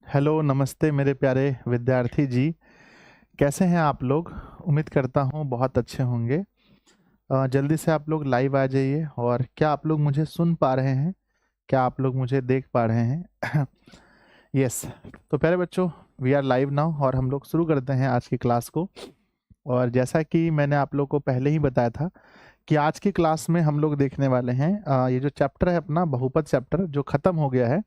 Hello, नमस्ते मेरे प्यारे विद्यार्थी जी। कैसे हैं आप लोग? उम्मीद करता हूँ बहुत अच्छे होंगे। जल्दी से आप लोग लाइव आ जाइए। और क्या आप लोग मुझे सुन पा रहे हैं? क्या आप लोग मुझे देख पा रहे हैं? यस। तो प्यारे बच्चों, वी आर लाइव नाउ और हम लोग शुरू करते हैं आज की क्लास को। और जैसा कि मैंने आप लोग को पहले ही बताया था कि आज की क्लास में हम लोग देखने वाले हैं ये जो चैप्टर है अपना बहुपद चैप्टर जो खत्म हो गया है,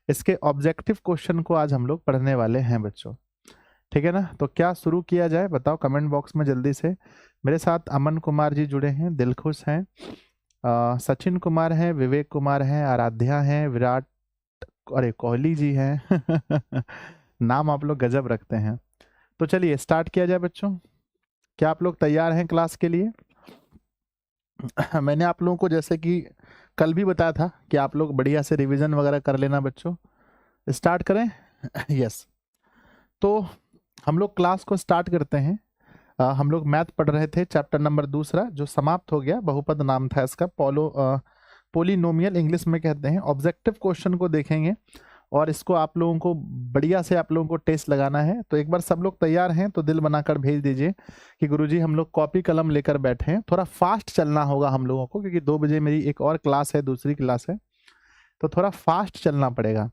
इसके ऑब्जेक्टिव क्वेश्चन को आज हम लोग पढ़ने वाले हैं बच्चों। ठीक है ना? तो क्या शुरू किया जाए बताओ कमेंट बॉक्स में जल्दी से। मेरे साथ अमन कुमार जी जुड़े हैं, दिलखुश हैं, सचिन कुमार हैं, विवेक कुमार हैं, आराध्या हैं, विराट, अरे कोहली जी हैं। नाम आप लोग गजब रखते हैं। तो चलिए स्टार्ट किया जाए बच्चों। क्या आप लोग तैयार हैं क्लास के लिए? मैंने आप लोगों को जैसे कि कल भी बताया था कि आप लोग बढ़िया से रिवीजन वगैरह कर लेना बच्चों। स्टार्ट करें? यस। तो हम लोग क्लास को स्टार्ट करते हैं। हम लोग मैथ पढ़ रहे थे, चैप्टर नंबर दूसरा जो समाप्त हो गया, बहुपद नाम था इसका, पोलिनोमियल इंग्लिश में कहते हैं। ऑब्जेक्टिव क्वेश्चन को देखेंगे और इसको आप लोगों को बढ़िया से आप लोगों को टेस्ट लगाना है। तो एक बार सब लोग तैयार हैं तो दिल बनाकर भेज दीजिए कि गुरुजी हम लोग कॉपी कलम लेकर बैठे हैं। थोड़ा फास्ट चलना होगा हम लोगों को क्योंकि 2 बजे मेरी एक और क्लास है, दूसरी क्लास है, तो थोड़ा फास्ट चलना पड़ेगा।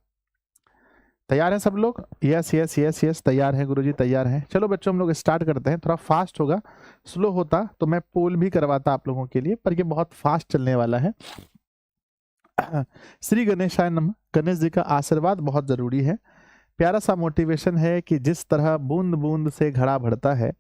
तैयार हैं सब लोग? यस यस यस यस, तैयार हैं गुरुजी, तैयार हैं। चलो बच्चों हम लोग स्टार्ट करते हैं। थोड़ा फास्ट होगा, स्लो होता तो मैं पोल भी करवाता आप लोगों के लिए, पर ये बहुत फास्ट चलने वाला है। श्री गणेशाय नमः। गणेश जी का आशीर्वाद बहुत जरूरी है। प्यारा सा मोटिवेशन है कि जिस तरह बूंद बूंद से घड़ा भरता है,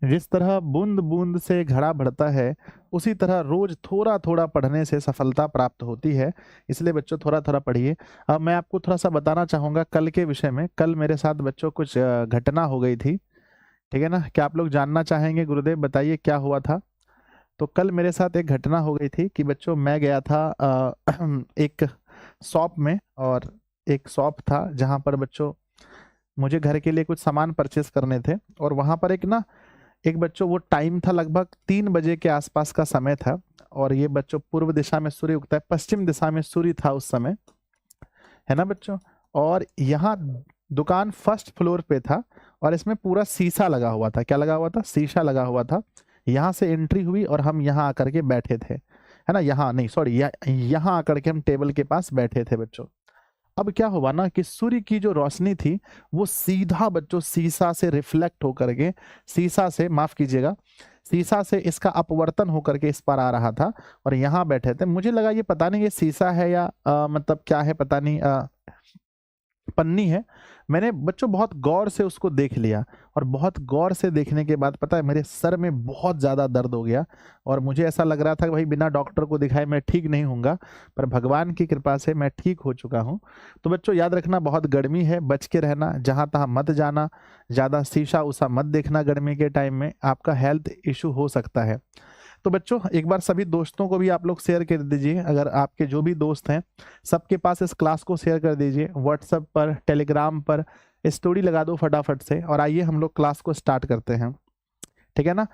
जिस तरह बूंद बूंद से घड़ा भरता है, उसी तरह रोज थोड़ा थोड़ा पढ़ने से सफलता प्राप्त होती है। इसलिए बच्चों थोड़ा थोड़ा पढ़िए। अब मैं आपको थोड़ा सा बताना चाहूँगा कल के विषय में। कल मेरे साथ बच्चों कुछ घटना हो गई थी, ठीक है ना? क्या आप लोग जानना चाहेंगे? गुरुदेव बताइए क्या हुआ था। तो कल मेरे साथ एक घटना हो गई थी कि बच्चों मैं गया था एक शॉप में, और एक शॉप था जहाँ पर बच्चों मुझे घर के लिए कुछ सामान परचेस करने थे। और वहाँ पर एक बच्चों वो टाइम था लगभग 3 बजे के आसपास का समय था। और ये बच्चों पूर्व दिशा में सूर्य उगता है, पश्चिम दिशा में सूर्य था उस समय, है ना बच्चों? और यहाँ दुकान फर्स्ट फ्लोर पे था और इसमें पूरा शीशा लगा हुआ था। क्या लगा हुआ था? शीशा लगा हुआ था। यहाँ से एंट्री हुई और हम यहाँ आकर के बैठे थे, है ना? यहाँ नहीं, सॉरी, यहाँ आकर के हम टेबल के पास बैठे थे बच्चों। अब क्या हुआ ना कि सूर्य की जो रोशनी थी वो सीधा बच्चों शीशा से रिफ्लेक्ट होकर के, शीशा से, माफ कीजिएगा, शीशा से इसका अपवर्तन होकर के इस पर आ रहा था। और यहाँ बैठे थे, मुझे लगा ये पता नहीं ये शीशा है या मतलब क्या है पता नहीं, पन्नी है। मैंने बच्चों बहुत गौर से उसको देख लिया और बहुत गौर से देखने के बाद पता है मेरे सर में बहुत ज़्यादा दर्द हो गया। और मुझे ऐसा लग रहा था कि भाई बिना डॉक्टर को दिखाए मैं ठीक नहीं होऊंगा, पर भगवान की कृपा से मैं ठीक हो चुका हूँ। तो बच्चों याद रखना, बहुत गर्मी है, बच के रहना, जहाँ तहाँ मत जाना, ज़्यादा शीशा उषा मत देखना। गर्मी के टाइम में आपका हेल्थ इशू हो सकता है। तो बच्चों एक बार सभी दोस्तों को भी आप लोग शेयर कर दीजिए, अगर आपके जो भी दोस्त हैं सबके पास इस क्लास को शेयर कर दीजिए, व्हाट्सएप पर, टेलीग्राम पर स्टोरी लगा दो फटाफट से। और आइए हम लोग क्लास को स्टार्ट करते हैं, ठीक है ना?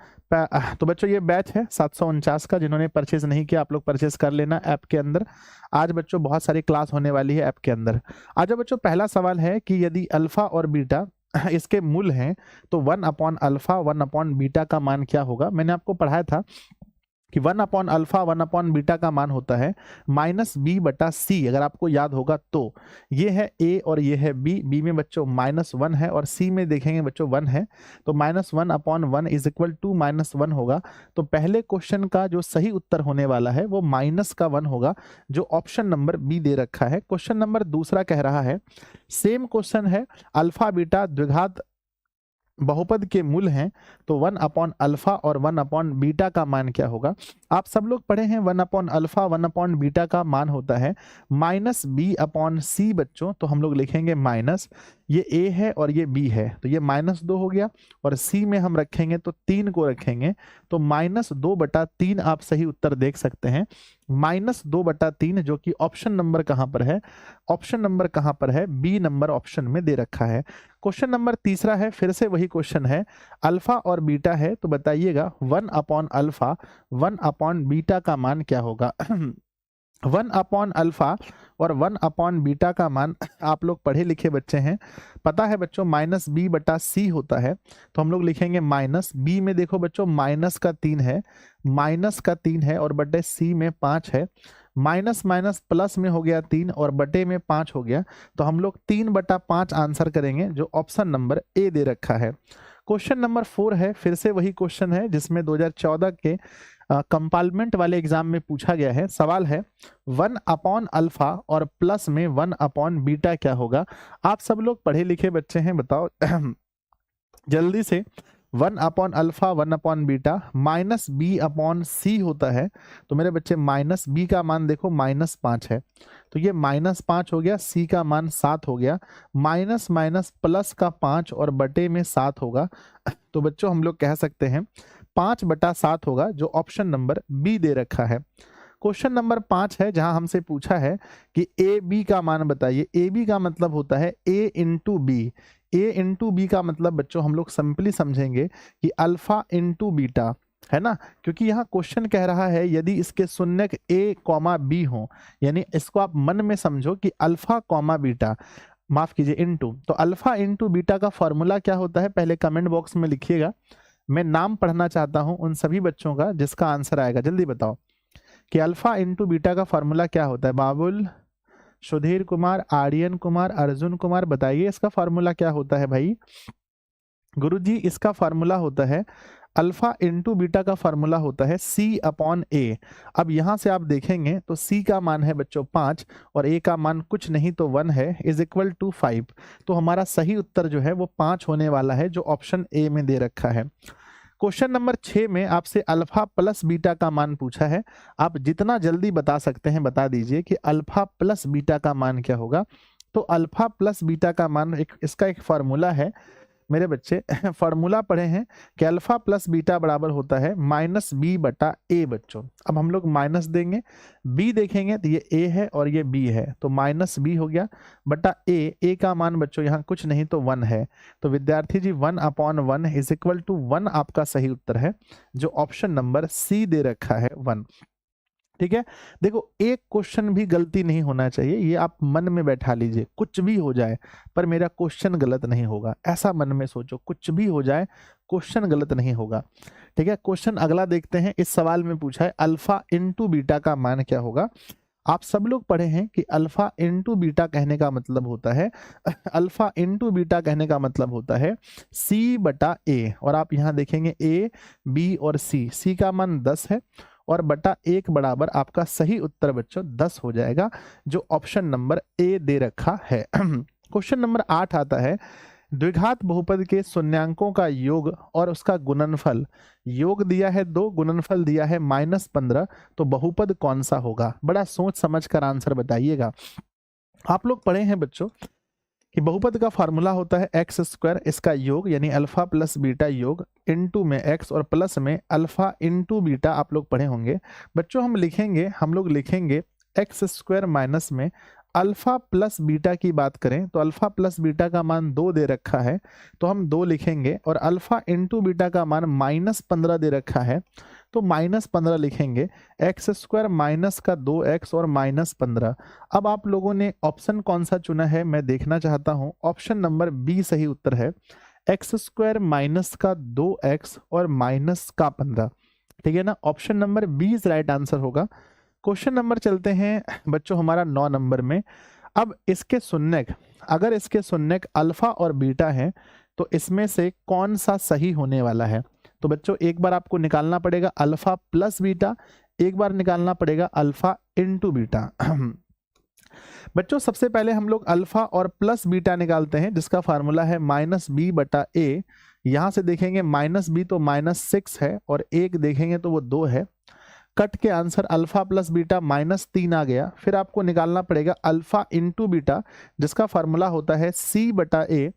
तो बच्चों ये बैच है 749 का, जिन्होंने परचेज नहीं किया आप लोग परचेज कर लेना ऐप के अंदर। आज बच्चों बहुत सारी क्लास होने वाली है ऐप के अंदर। आज बच्चों पहला सवाल है कि यदि अल्फा और बीटा इसके मूल हैं तो 1 अपॉन अल्फा 1 अपॉन बीटा का मान क्या होगा? मैंने आपको पढ़ाया था कि 1 अपॉन अल्फा 1 अपॉन बीटा का मान होता है -b/c, अगर आपको याद होगा तो। ये है a और ये है b। b में बच्चों -1 है और c में देखेंगे बच्चों 1 है, तो -1 अपॉन 1 इज इक्वल टू -1 होगा। तो पहले क्वेश्चन का जो सही उत्तर होने वाला है वो -1 होगा, जो ऑप्शन नंबर बी दे रखा है। क्वेश्चन नंबर दूसरा कह रहा है, सेम क्वेश्चन है, अल्फा बीटा द्विघात बहुपद के मूल हैं, तो 1 अपॉन अल्फा और 1 अपॉन बीटा का मान क्या होगा? आप सब लोग पढ़े हैं 1 अपॉन अल्फा 1 अपॉन बीटा का मान होता है -b/c बच्चों। तो हम लोग लिखेंगे माइनस, ये a है और ये b है, तो ये -2 हो गया। और c में हम रखेंगे तो 3 को रखेंगे, तो -2/3 आप सही उत्तर देख सकते हैं। -2/3 जो कि ऑप्शन नंबर कहाँ पर है? ऑप्शन नंबर कहाँ पर है? बी नंबर ऑप्शन में दे रखा है। क्वेश्चन नंबर तीसरा है, फिर से वही क्वेश्चन है, अल्फा और बीटा है, तो बताइएगा 1 अपॉन अल्फा 1 अपॉन बीटा का मान क्या होगा? 1 अपॉन अल्फा और 1 अपॉन बीटा का मान आप लोग पढ़े लिखे बच्चे हैं, पता है बच्चों माइनस बी बटा सी होता है। तो हम लोग लिखेंगे माइनस बी में देखो बच्चों माइनस का 3 है, माइनस का 3 है और बटे सी में 5 है, माइनस माइनस प्लस में हो गया 3 और बटे में 5 हो गया। तो हम लोग 3 बटा 5 आंसर करेंगे जो ऑप्शन नंबर ए दे रखा है। क्वेश्चन नंबर 4 है, फिर से वही क्वेश्चन है जिसमें 2014 के कंपार्टमेंट वाले एग्जाम में पूछा गया है। सवाल है 1 अपॉन अल्फा और प्लस में 1 अपॉन बीटा क्या होगा। आप सब लोग पढ़े लिखे बच्चे हैं, बताओ जल्दी से। 1 upon alpha 1 upon beta minus b upon c होता है। तो मेरे बच्चे माइनस बी का मान देखो -5 है, तो ये -5 हो गया, सी का मान 7 हो गया, माइनस माइनस प्लस का 5 और बटे में 7 होगा। तो बच्चों हम लोग कह सकते हैं 5 बटा 7 होगा जो ऑप्शन नंबर बी दे रखा है। क्वेश्चन नंबर 5 है जहां हमसे पूछा है कि ए बी का मान बताइए। ए बी का मतलब होता है ए इंटू बी। ए इंटू बी का मतलब बच्चों हम लोग सिंपली समझेंगे कि अल्फा इंटू बीटा, है ना, क्योंकि यहाँ क्वेश्चन कह रहा है यदि इसके शून्यक ए कॉमा बी हो, यानी इसको आप मन में समझो कि अल्फा कॉमा बीटा, माफ कीजिए इंटू, तो अल्फा इंटू बीटा का फॉर्मूला क्या होता है पहले कमेंट बॉक्स में लिखिएगा। मैं नाम पढ़ना चाहता हूं उन सभी बच्चों का जिसका आंसर आएगा, जल्दी बताओ कि अल्फा इंटू बीटा का फॉर्मूला क्या होता है। बाबुल, सुधीर कुमार, आर्यन कुमार, अर्जुन कुमार, बताइए इसका फॉर्मूला क्या होता है भाई। गुरुजी इसका फॉर्मूला होता है अल्फा इंटू बीटा का फॉर्मूला होता है सी अपॉन ए। अब यहां से आप देखेंगे तो सी का मान है बच्चों 5 और ए का मान कुछ नहीं तो 1 है, इज इक्वल टू 5। तो हमारा सही उत्तर जो है वो 5 होने वाला है जो ऑप्शन ए में दे रखा है। क्वेश्चन नंबर 6 में आपसे अल्फा प्लस बीटा का मान पूछा है। आप जितना जल्दी बता सकते हैं बता दीजिए कि अल्फा प्लस बीटा का मान क्या होगा। तो अल्फा प्लस बीटा का मान इसका एक फार्मूला है मेरे बच्चे, फार्मूला पढ़े हैं कि अल्फा प्लस बीटा बराबर होता है माइनस बी बटा ए। बच्चों अब हम लोग माइनस देंगे, बी देखेंगे तो ये ए है और ये बी है, तो माइनस बी हो गया बटा ए। ए का मान बच्चों यहाँ कुछ नहीं तो 1 है, तो विद्यार्थी जी 1 अपॉन 1 इज इक्वल टू 1 आपका सही उत्तर है जो ऑप्शन नंबर सी दे रखा है 1। ठीक है, देखो एक क्वेश्चन भी गलती नहीं होना चाहिए, ये आप मन में बैठा लीजिए, कुछ भी हो जाए पर मेरा क्वेश्चन गलत नहीं होगा, ऐसा मन में सोचो, कुछ भी हो जाए क्वेश्चन गलत नहीं होगा। ठीक है, क्वेश्चन अगला देखते हैं। इस सवाल में पूछा है अल्फा इंटू बीटा का मान क्या होगा। आप सब लोग पढ़े हैं कि अल्फा इंटू बीटा कहने का मतलब होता है अल्फा इंटू बीटा कहने का मतलब होता है सी बटा ए, और आप यहाँ देखेंगे ए बी और सी का मान 10 है और बटा 1 बराबर आपका सही उत्तर बच्चों 10 हो जाएगा जो ऑप्शन नंबर ए दे रखा है। क्वेश्चन नंबर 8 आता है द्विघात बहुपद के शून्यांकों का योग और उसका गुणनफल। योग दिया है 2, गुणनफल दिया है -15, तो बहुपद कौन सा होगा। बड़ा सोच समझ कर आंसर बताइएगा। आप लोग पढ़े हैं बच्चों कि बहुपद का फार्मूला होता है एक्स स्क्वायर, इसका योग यानी अल्फा प्लस बीटा योग, इनटू में एक्स और प्लस में अल्फा इनटू बीटा आप लोग पढ़े होंगे। बच्चों हम लोग लिखेंगे एक्स स्क्वायर माइनस में अल्फा प्लस बीटा की बात करें तो अल्फा प्लस बीटा का मान 2 दे रखा है, तो हम 2 लिखेंगे, और अल्फा इंटू बीटा का मान -15 दे रखा है तो -15 लिखेंगे। एक्स स्क्वायर माइनस का 2x और -15। अब आप लोगों ने ऑप्शन कौन सा चुना है मैं देखना चाहता हूं। ऑप्शन नंबर बी सही उत्तर है, एक्स स्क्वायर माइनस का 2x और माइनस का 15। ठीक है ना, option number B is right answer होगा। क्वेश्चन नंबर चलते हैं बच्चों हमारा 9 नंबर में। अब इसके शून्यक, अगर इसके शून्यक अल्फा और बीटा है तो इसमें से कौन सा सही होने वाला है। तो बच्चों एक बार आपको निकालना पड़ेगा अल्फा प्लस बीटा, एक बार निकालना पड़ेगा अल्फा इंटू बीटा। बच्चों सबसे पहले हम लोग अल्फा और प्लस बीटा निकालते हैं जिसका फार्मूला है -b बटा a। यहां से देखेंगे -b तो -6 है और 1 देखेंगे तो वो 2 है। कट के आंसर अल्फा प्लस बीटा -3 आ गया। फिर आपको निकालना पड़ेगा अल्फा इंटू बीटा जिसका फार्मूला होता है c बटा a।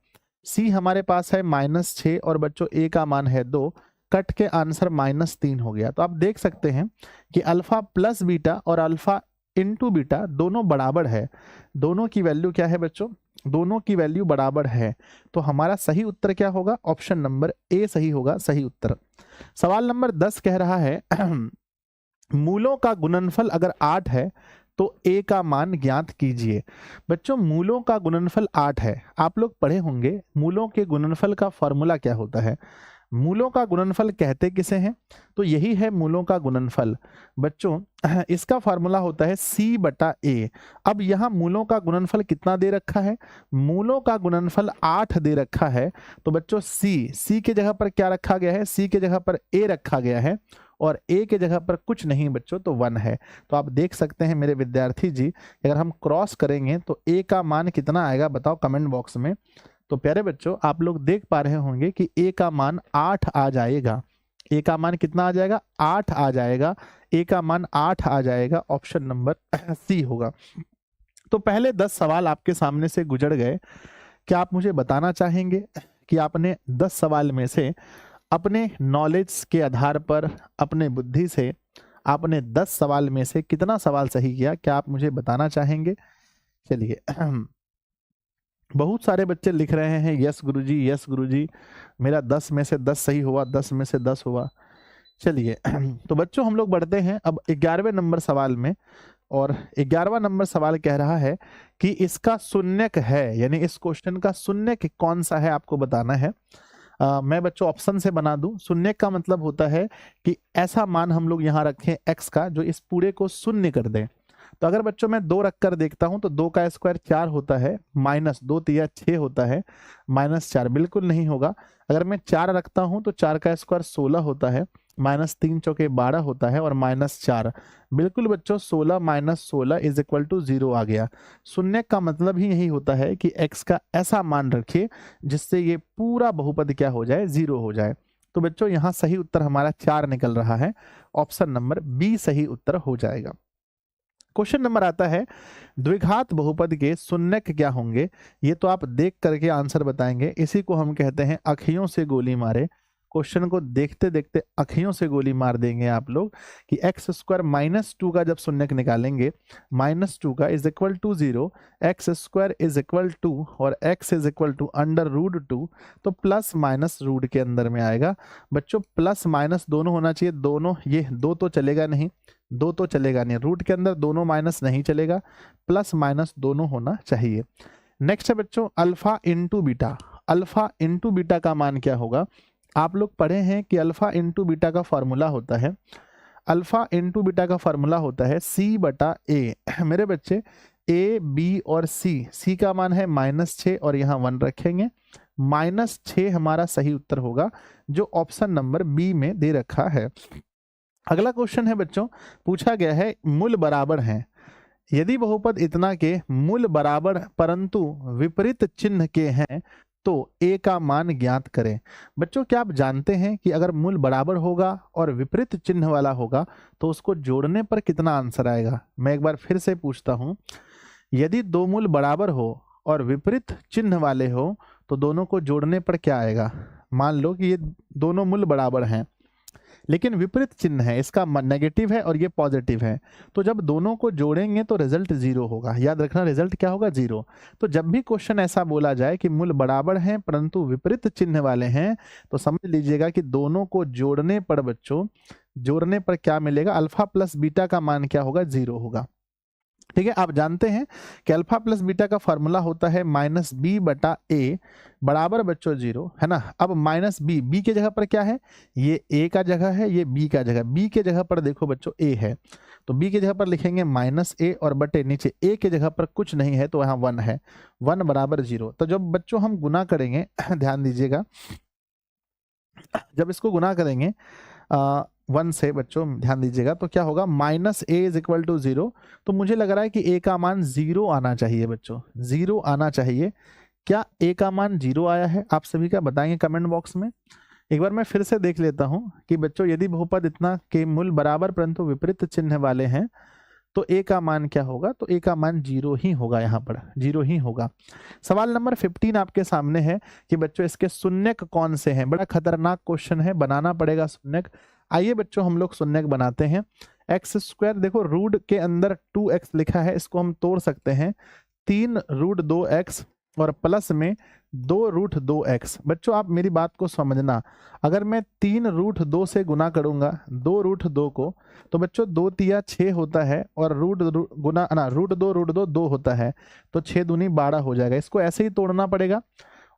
c हमारे पास है -6 और बच्चों a का मान है 2। कट के आंसर -3 हो गया। तो आप देख सकते हैं कि अल्फा प्लस बीटा और अल्फा इंटू बीटा दोनों बराबर है। दोनों की वैल्यू क्या है बच्चों, दोनों की वैल्यू बराबर है। तो हमारा सही उत्तर क्या होगा, ऑप्शन नंबर ए सही होगा सही उत्तर। सवाल नंबर 10 कह रहा है मूलों का गुणनफल अगर 8 है तो a का मान ज्ञात कीजिए। बच्चों मूलों का गुणनफल 8 है। आप लोग पढ़े होंगे मूलों के गुणनफल का फॉर्मूला क्या होता है। मूलों का गुणनफल कहते किसे हैं, तो यही है मूलों का गुणनफल। बच्चों इसका फॉर्मूला होता है c बटा a। अब यहाँ मूलों का गुणनफल कितना दे रखा है, मूलों का गुणनफल 8 दे रखा है। तो बच्चों c के जगह पर क्या रखा गया है, c के जगह पर a रखा गया है और a के जगह पर कुछ नहीं बच्चों तो 1 है। तो आप देख सकते हैं मेरे विद्यार्थी जी, अगर हम क्रॉस करेंगे तो a का मान कितना आएगा बताओ कमेंट बॉक्स में। तो प्यारे बच्चों आप लोग देख पा रहे होंगे कि a का मान 8 आ जाएगा। a का मान कितना आ जाएगा, 8 आ जाएगा। a का मान 8 आ जाएगा, ऑप्शन नंबर सी होगा। तो पहले 10 सवाल आपके सामने से गुजर गए। क्या आप मुझे बताना चाहेंगे कि आपने 10 सवाल में से अपने नॉलेज के आधार पर, अपने बुद्धि से आपने 10 सवाल में से कितना सवाल सही किया, क्या आप मुझे बताना चाहेंगे। चलिए बहुत सारे बच्चे लिख रहे हैं यस गुरुजी, यस गुरुजी, मेरा 10 में से 10 सही हुआ, 10 में से 10 हुआ। चलिए तो बच्चों हम लोग बढ़ते हैं अब 11वें नंबर सवाल में। और 11वां नंबर सवाल कह रहा है कि इसका शून्यक है, यानी इस क्वेश्चन का शून्यक कौन सा है आपको बताना है। मैं बच्चों ऑप्शन से बना दूं। शून्यक का मतलब होता है कि ऐसा मान हम लोग यहाँ रखें x का जो इस पूरे को शून्य कर दें। तो अगर बच्चों मैं 2 रख कर देखता हूं तो 2 का स्क्वायर 4 होता है, माइनस 2 तिया 6 होता है, -4 बिल्कुल नहीं होगा। अगर मैं 4 रखता हूं तो 4 का स्क्वायर 16 होता है, -3 चौके 12 होता है और -4 बिल्कुल बच्चों 16 - 16 इज इक्वल टू 0 आ गया। शून्य का मतलब ही यही होता है कि x का ऐसा मान रखिए जिससे ये पूरा बहुपद क्या हो जाए, 0 हो जाए। तो बच्चों यहाँ सही उत्तर हमारा 4 निकल रहा है, ऑप्शन नंबर बी सही उत्तर हो जाएगा। क्वेश्चन नंबर आता है द्विघात बहुपद के शून्यक क्या होंगे। ये तो आप देख करके आंसर बताएंगे, इसी को हम कहते हैं अखियों से गोली मारे। क्वेश्चन को देखते देखते अखियों से गोली मार देंगे आप लोग कि x² - 2 का जब शून्यक निकालेंगे, -2 का is equal to 0, x² is equal to और x इज इक्वल टू √2, तो प्लस माइनस रूट के अंदर में आएगा। बच्चों प्लस माइनस दोनों होना चाहिए, दोनों, ये 2 तो चलेगा नहीं, 2 तो चलेगा नहीं, रूट के अंदर दोनों माइनस नहीं चलेगा, प्लस माइनस दोनों होना चाहिए। नेक्स्ट है बच्चों alpha into beta. Alpha into beta का मान क्या होगा। आप लोग पढ़े हैं कि अल्फा इंटू बीटा का फॉर्मूला होता है, अल्फा इंटू बीटा का फॉर्मूला होता है c बटा a। मेरे बच्चे a, b और c का मान है -6 और यहाँ 1 रखेंगे, -6 हमारा सही उत्तर होगा जो ऑप्शन नंबर बी में दे रखा है। अगला क्वेश्चन है बच्चों, पूछा गया है मूल बराबर हैं, यदि बहुपद इतना के मूल बराबर परंतु विपरीत चिन्ह के हैं तो a का मान ज्ञात करें। बच्चों क्या आप जानते हैं कि अगर मूल बराबर होगा और विपरीत चिन्ह वाला होगा तो उसको जोड़ने पर कितना आंसर आएगा। मैं एक बार फिर से पूछता हूं, यदि 2 मूल बराबर हो और विपरीत चिन्ह वाले हो तो दोनों को जोड़ने पर क्या आएगा। मान लो कि ये दोनों मूल बराबर हैं लेकिन विपरीत चिन्ह है, इसका नेगेटिव है और ये पॉजिटिव है, तो जब दोनों को जोड़ेंगे तो रिजल्ट 0 होगा। याद रखना रिजल्ट क्या होगा, 0। तो जब भी क्वेश्चन ऐसा बोला जाए कि मूल बराबर हैं परंतु विपरीत चिन्ह वाले हैं तो समझ लीजिएगा कि दोनों को जोड़ने पर बच्चों, जोड़ने पर क्या मिलेगा, अल्फा प्लस बीटा का मान क्या होगा, 0 होगा। ठीक है, आप जानते हैं कि अल्फा प्लस बीटा का फॉर्मूला होता है -b बटा a बराबर बच्चों 0, है ना। अब -b के जगह पर क्या है, ये a का जगह है, ये b का जगह, b के जगह पर देखो बच्चों a है तो b के जगह पर लिखेंगे -a और बटे नीचे a के जगह पर कुछ नहीं है तो यहाँ 1 है, 1 बराबर 0। तो जब बच्चों हम गुना करेंगे ध्यान दीजिएगा, जब इसको गुना करेंगे 1 से बच्चों ध्यान दीजिएगा तो क्या होगा, -a इज इक्वल टू 0। तो मुझे लग रहा है कि a का मान 0 आना चाहिए बच्चों, 0 आना चाहिए। क्या a का मान 0 आया है, आप सभी का बताएंगे कमेंट बॉक्स में। एक बार मैं फिर से देख लेता हूं कि बच्चों यदि बहुपद इतना के मूल बराबर परंतु विपरीत चिन्ह वाले हैं तो a का मान क्या होगा, तो a का मान 0 ही होगा, यहाँ पर 0 ही होगा। सवाल नंबर 15 आपके सामने है कि बच्चों इसके शून्यक कौन से हैं। बड़ा खतरनाक क्वेश्चन है, बनाना पड़ेगा शून्यक। आइए बच्चों हम लोग शून्यक बनाते हैं। x², देखो रूट के अंदर 2x लिखा है, इसको हम तोड़ सकते हैं, 3 √2x और प्लस में 2√2x। बच्चों आप मेरी बात को समझना, अगर मैं 3√2 से गुना करूंगा 2√2 को, तो बच्चों 2 तिया 6 होता है और गुना ना √2 2 होता है, तो 6 दूनी 12 हो जाएगा। इसको ऐसे ही तोड़ना पड़ेगा।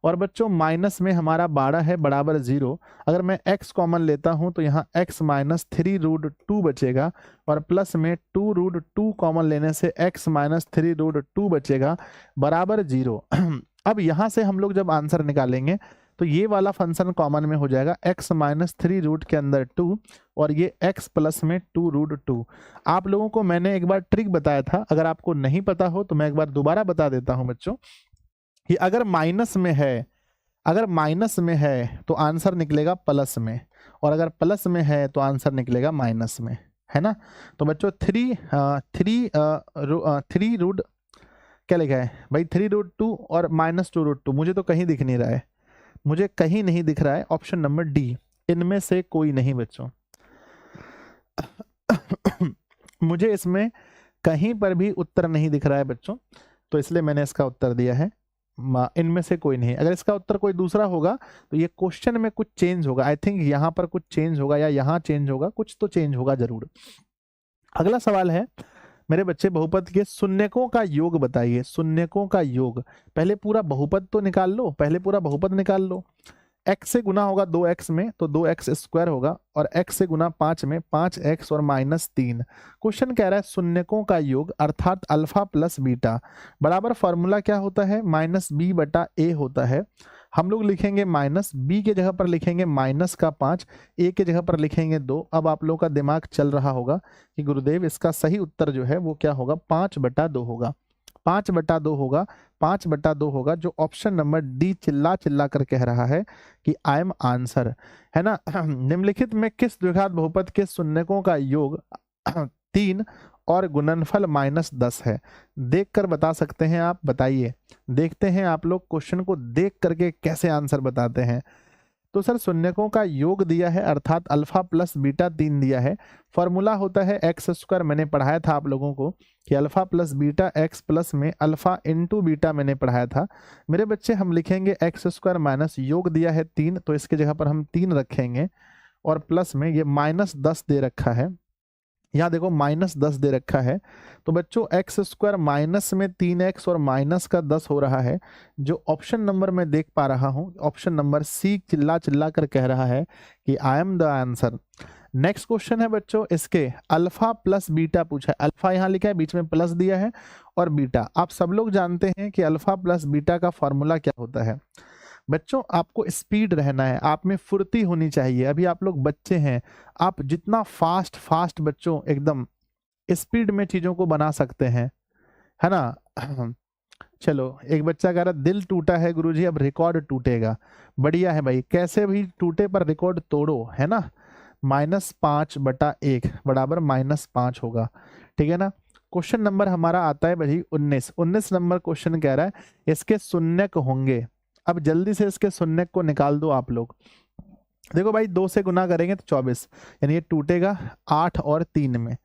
और बच्चों माइनस में हमारा 12 है बराबर 0। अगर मैं x कॉमन लेता हूं तो यहाँ x माइनस 3√2 बचेगा, और प्लस में 2√2 कॉमन लेने से x माइनस 3√2 बचेगा बराबर 0। अब यहाँ से हम लोग जब आंसर निकालेंगे तो ये वाला फंक्शन कॉमन में हो जाएगा, x माइनस 3 रूट के अंदर 2 और ये x प्लस में 2√2। आप लोगों को मैंने एक बार ट्रिक बताया था, अगर आपको नहीं पता हो तो मैं एक बार दोबारा बता देता हूं बच्चों, कि अगर माइनस में है तो आंसर निकलेगा प्लस में, और अगर प्लस में है तो आंसर निकलेगा माइनस में, है ना। तो बच्चों 3 रूट क्या लिखा है भाई, 3√2 और माइनस 2√2, मुझे तो कहीं दिख नहीं रहा है, मुझे कहीं नहीं दिख रहा है। ऑप्शन नंबर डी, इनमें से कोई नहीं बच्चों। मुझे इसमें कहीं पर भी उत्तर नहीं दिख रहा है बच्चों, तो इसलिए मैंने इसका उत्तर दिया है इनमें से कोई नहीं। अगर इसका उत्तर कोई दूसरा होगा तो ये क्वेश्चन में कुछ चेंज होगा, आई थिंक यहाँ पर कुछ चेंज होगा या यहाँ चेंज होगा, कुछ तो चेंज होगा जरूर। अगला सवाल है मेरे बच्चे, बहुपद के शून्यकों का योग बताइए। शून्यकों का योग, पहले पूरा बहुपद तो निकाल लो, पहले पूरा बहुपद निकाल लो। x से गुना होगा 2x में तो 2x स्क्वायर होगा, और x से गुना 5 में 5x और माइनस 3। क्वेश्चन कह रहा है शून्यकों का योग अर्थात अल्फा प्लस बीटा बराबर फॉर्मूला क्या होता है, माइनस बी बटा ए होता है। हम लोग लिखेंगे माइनस, बी के जगह पर लिखेंगे माइनस का 5, ए के जगह पर लिखेंगे 2। अब आप लोगों का दिमाग चल रहा होगा कि गुरुदेव इसका सही उत्तर जो है वो क्या होगा, 5/2 होगा। 5/2 होगा, 5/2 होगा, जो ऑप्शन नंबर डी चिल्ला चिल्ला कर कह रहा है कि आई एम आंसर, है ना। निम्नलिखित में किस द्विघात बहुपद के शून्यकों का योग 3 और गुणनफल -10 है। देखकर बता सकते हैं आप, बताइए। देखते हैं आप लोग क्वेश्चन को देख करके कैसे आंसर बताते हैं। तो सर शून्यकों का योग दिया है अर्थात अल्फा प्लस बीटा 3 दिया है। फॉर्मूला होता है x², मैंने पढ़ाया था आप लोगों को कि alpha plus beta x plus में अल्फा इंटू बीटा मैंने पढ़ाया था। मेरे बच्चे हम लिखेंगे x² माइनस योग दिया है 3, तो इसके जगह पर हम 3 रखेंगे, और प्लस में ये -10 दे रखा है, यहाँ देखो -10 दे रखा है। तो बच्चों x² माइनस में 3x और माइनस का 10 हो रहा है, जो ऑप्शन नंबर में देख पा रहा हूं, ऑप्शन नंबर सी चिल्ला चिल्ला कर कह रहा है कि I am the answer. Next question है बच्चों, इसके अल्फा प्लस बीटा पूछा है। अल्फा यहाँ लिखा है, बीच में प्लस दिया है, और बीटा आप सब लोग जानते हैं कि अल्फा प्लस बीटा का फॉर्मूला क्या होता है। बच्चों आपको स्पीड रहना है, आप में फुर्ती होनी चाहिए। अभी आप लोग बच्चे हैं, आप जितना फास्ट बच्चों एकदम स्पीड में चीजों को बना सकते हैं, है ना। चलो एक बच्चा कह रहा दिल टूटा है गुरुजी, अब रिकॉर्ड टूटेगा। बढ़िया है भाई, कैसे भी टूटे पर रिकॉर्ड तोड़ो, है ना। -5/1 बराबर -5 होगा, ठीक है ना। क्वेश्चन नंबर हमारा आता है भाई 19 नंबर क्वेश्चन कह रहा है इसके शून्यक होंगे। अब जल्दी से इसके शून्यक को निकाल दो आप लोग। देखो भाई 2 से गुना करेंगे तो 24, यानी ये टूटेगा 8 और 3 में,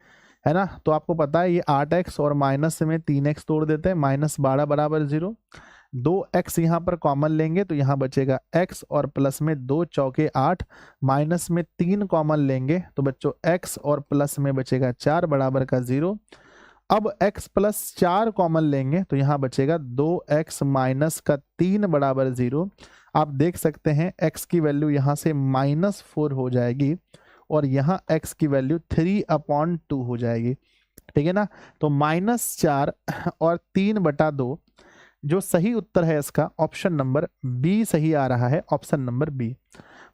है ना। तो आपको पता है ये 8x और माइनस में 3x तोड़ देते हैं, -12 बराबर 0। 2x यहाँ पर कॉमन लेंगे तो यहाँ बचेगा x, और प्लस में 2 चौके 8, माइनस में 3 कॉमन लेंगे तो बच्चों x और प्लस में बचेगा 4 बराबर का 0। अब x प्लस 4 कॉमन लेंगे तो यहाँ बचेगा 2x माइनस का 3 बराबर 0। आप देख सकते हैं x की वैल्यू यहाँ से -4 हो जाएगी, और यहाँ x की वैल्यू 3/2 हो जाएगी, ठीक है ना। तो -4 और 3/2, जो सही उत्तर है इसका ऑप्शन नंबर बी सही आ रहा है, ऑप्शन नंबर बी।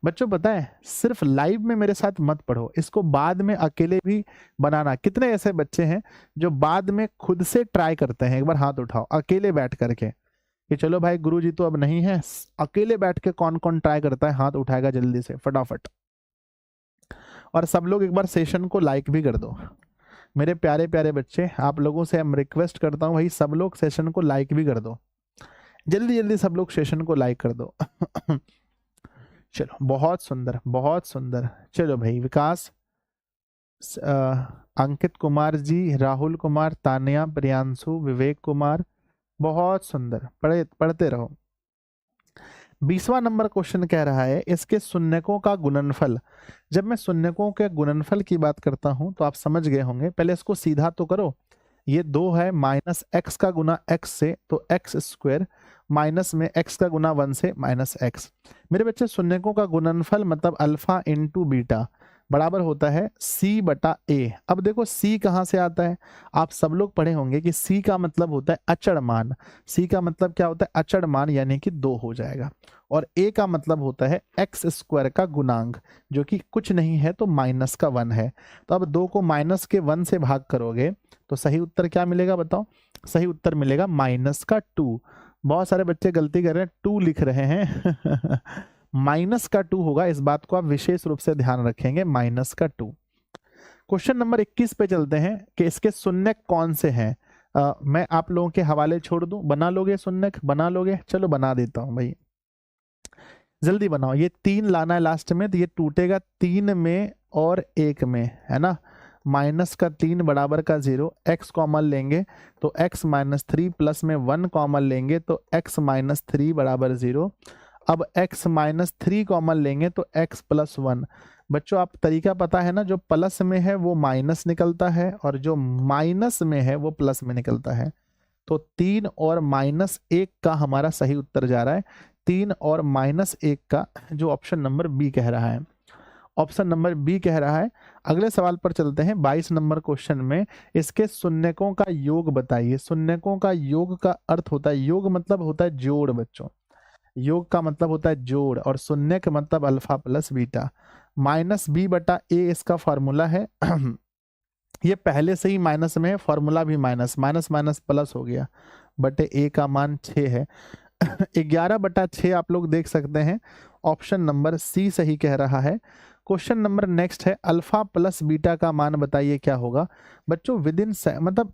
बच्चों पता है सिर्फ लाइव में मेरे साथ मत पढ़ो, इसको बाद में अकेले भी बनाना। कितने ऐसे बच्चे हैं जो बाद में खुद से ट्राई करते हैं, एक बार हाथ उठाओ अकेले बैठ करके, कि चलो भाई गुरुजी तो अब नहीं है, अकेले बैठ के कौन कौन ट्राई करता है, हाथ उठाएगा जल्दी से फटाफट। और सब लोग एक बार सेशन को लाइक भी कर दो। मेरे प्यारे प्यारे बच्चे, आप लोगों से हम रिक्वेस्ट करता हूँ भाई सब लोग सेशन को लाइक भी कर दो, जल्दी जल्दी सब लोग सेशन को लाइक कर दो। चलो बहुत सुंदर बहुत सुंदर। चलो भाई विकास, अंकित कुमार जी, राहुल कुमार, तानिया, प्रियांशु, विवेक कुमार, बहुत सुंदर, पढ़ते रहो। 20वां नंबर क्वेश्चन कह रहा है इसके शून्यकों का गुणनफल। जब मैं शून्यकों के गुणनफल की बात करता हूं तो आप समझ गए होंगे, पहले इसको सीधा तो करो। ये 2 है माइनस एक्स का गुना एक्स से तो एक्स स्क्वायर, माइनस में एक्स का गुना 1 से माइनस एक्स। मेरे बच्चे शून्यकों का गुणनफल मतलब अल्फा इंटू बीटा बराबर होता है सी बटा ए। अब देखो सी कहाँ से आता है, आप सब लोग पढ़े होंगे कि सी का मतलब होता है अचर मान। सी का मतलब क्या होता है, अचर मान, यानी कि 2 हो जाएगा। और ए का मतलब होता है एक्स स्क्वायर का गुणांक, जो कि कुछ नहीं है तो माइनस का 1 है। तो अब 2 को माइनस के 1 से भाग करोगे तो सही उत्तर क्या मिलेगा बताओ? सही उत्तर मिलेगा माइनस का 2। बहुत सारे बच्चे गलती कर रहे हैं, 2 लिख रहे हैं माइनस का 2 होगा, इस बात को आप विशेष रूप से ध्यान रखेंगे, माइनस का 2। क्वेश्चन नंबर 21 पे चलते हैं कि इसके शून्यक कौन से हैं। मैं आप लोगों के हवाले छोड़ दूं, बना लोगे शून्यक? बना लोगे? चलो बना देता हूं भाई, जल्दी बनाओ। ये 3 लाना है लास्ट में, तो ये टूटेगा 3 में और 1 में, है ना। माइनस का 3 बराबर का 0, x कॉमन लेंगे तो x माइनस 3 प्लस में 1 कॉमन लेंगे तो x माइनस 3 बराबर 0। अब x माइनस 3 कॉमन लेंगे तो x प्लस 1। बच्चों आप तरीका पता है ना, जो प्लस में है वो माइनस निकलता है और जो माइनस में है वो प्लस में निकलता है। तो 3 और माइनस 1 का हमारा सही उत्तर जा रहा है 3 और माइनस 1 का, जो ऑप्शन नंबर बी कह रहा है। ऑप्शन नंबर बी कह रहा है। अगले सवाल पर चलते हैं। 22 नंबर क्वेश्चन में इसके शून्यकों का योग बताइए। शून्यकों का योग का अर्थ होता है, योग मतलब होता है जोड़ बच्चों, योग का मतलब होता है जोड़, और शून्य का मतलब alpha plus beta. Minus b बटा ए इसका फॉर्मूला है ये पहले से ही माइनस में है, फॉर्मूला भी माइनस, माइनस माइनस प्लस हो गया, बटे ए का मान 6 है 11 बटा 6 आप लोग देख सकते हैं। ऑप्शन नंबर सी सही कह रहा है। क्वेश्चन नंबर नेक्स्ट है, अल्फा प्लस बीटा का मान बताइए क्या होगा। बच्चों विद इन मतलब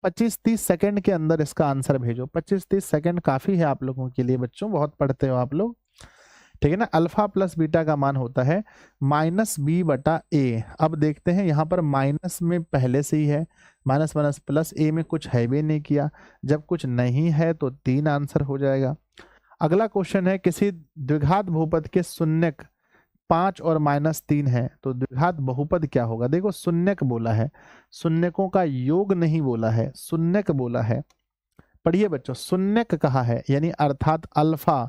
25-30 सेकंड के अंदर इसका आंसर भेजो। 25-30 सेकंड काफी है आप लोगों के लिए बच्चों, बहुत पढ़ते हो आप लोग, ठीक है ना। अल्फा प्लस बीटा का मान होता है माइनस बी बटा ए। अब देखते हैं यहाँ पर माइनस में पहले से ही है, माइनस माइनस प्लस, ए में कुछ है भी नहीं किया, जब कुछ नहीं है तो 3 आंसर हो जाएगा। अगला क्वेश्चन है, किसी द्विघात बहुपद के शून्यक 5 और माइनस 3 है तो द्विघात बहुपद क्या होगा। देखो शून्यक बोला है, शून्यकों का योग नहीं बोला है, शून्यक बोला है। पढ़िए बच्चों, शून्यक कहा है, यानी अर्थात अल्फा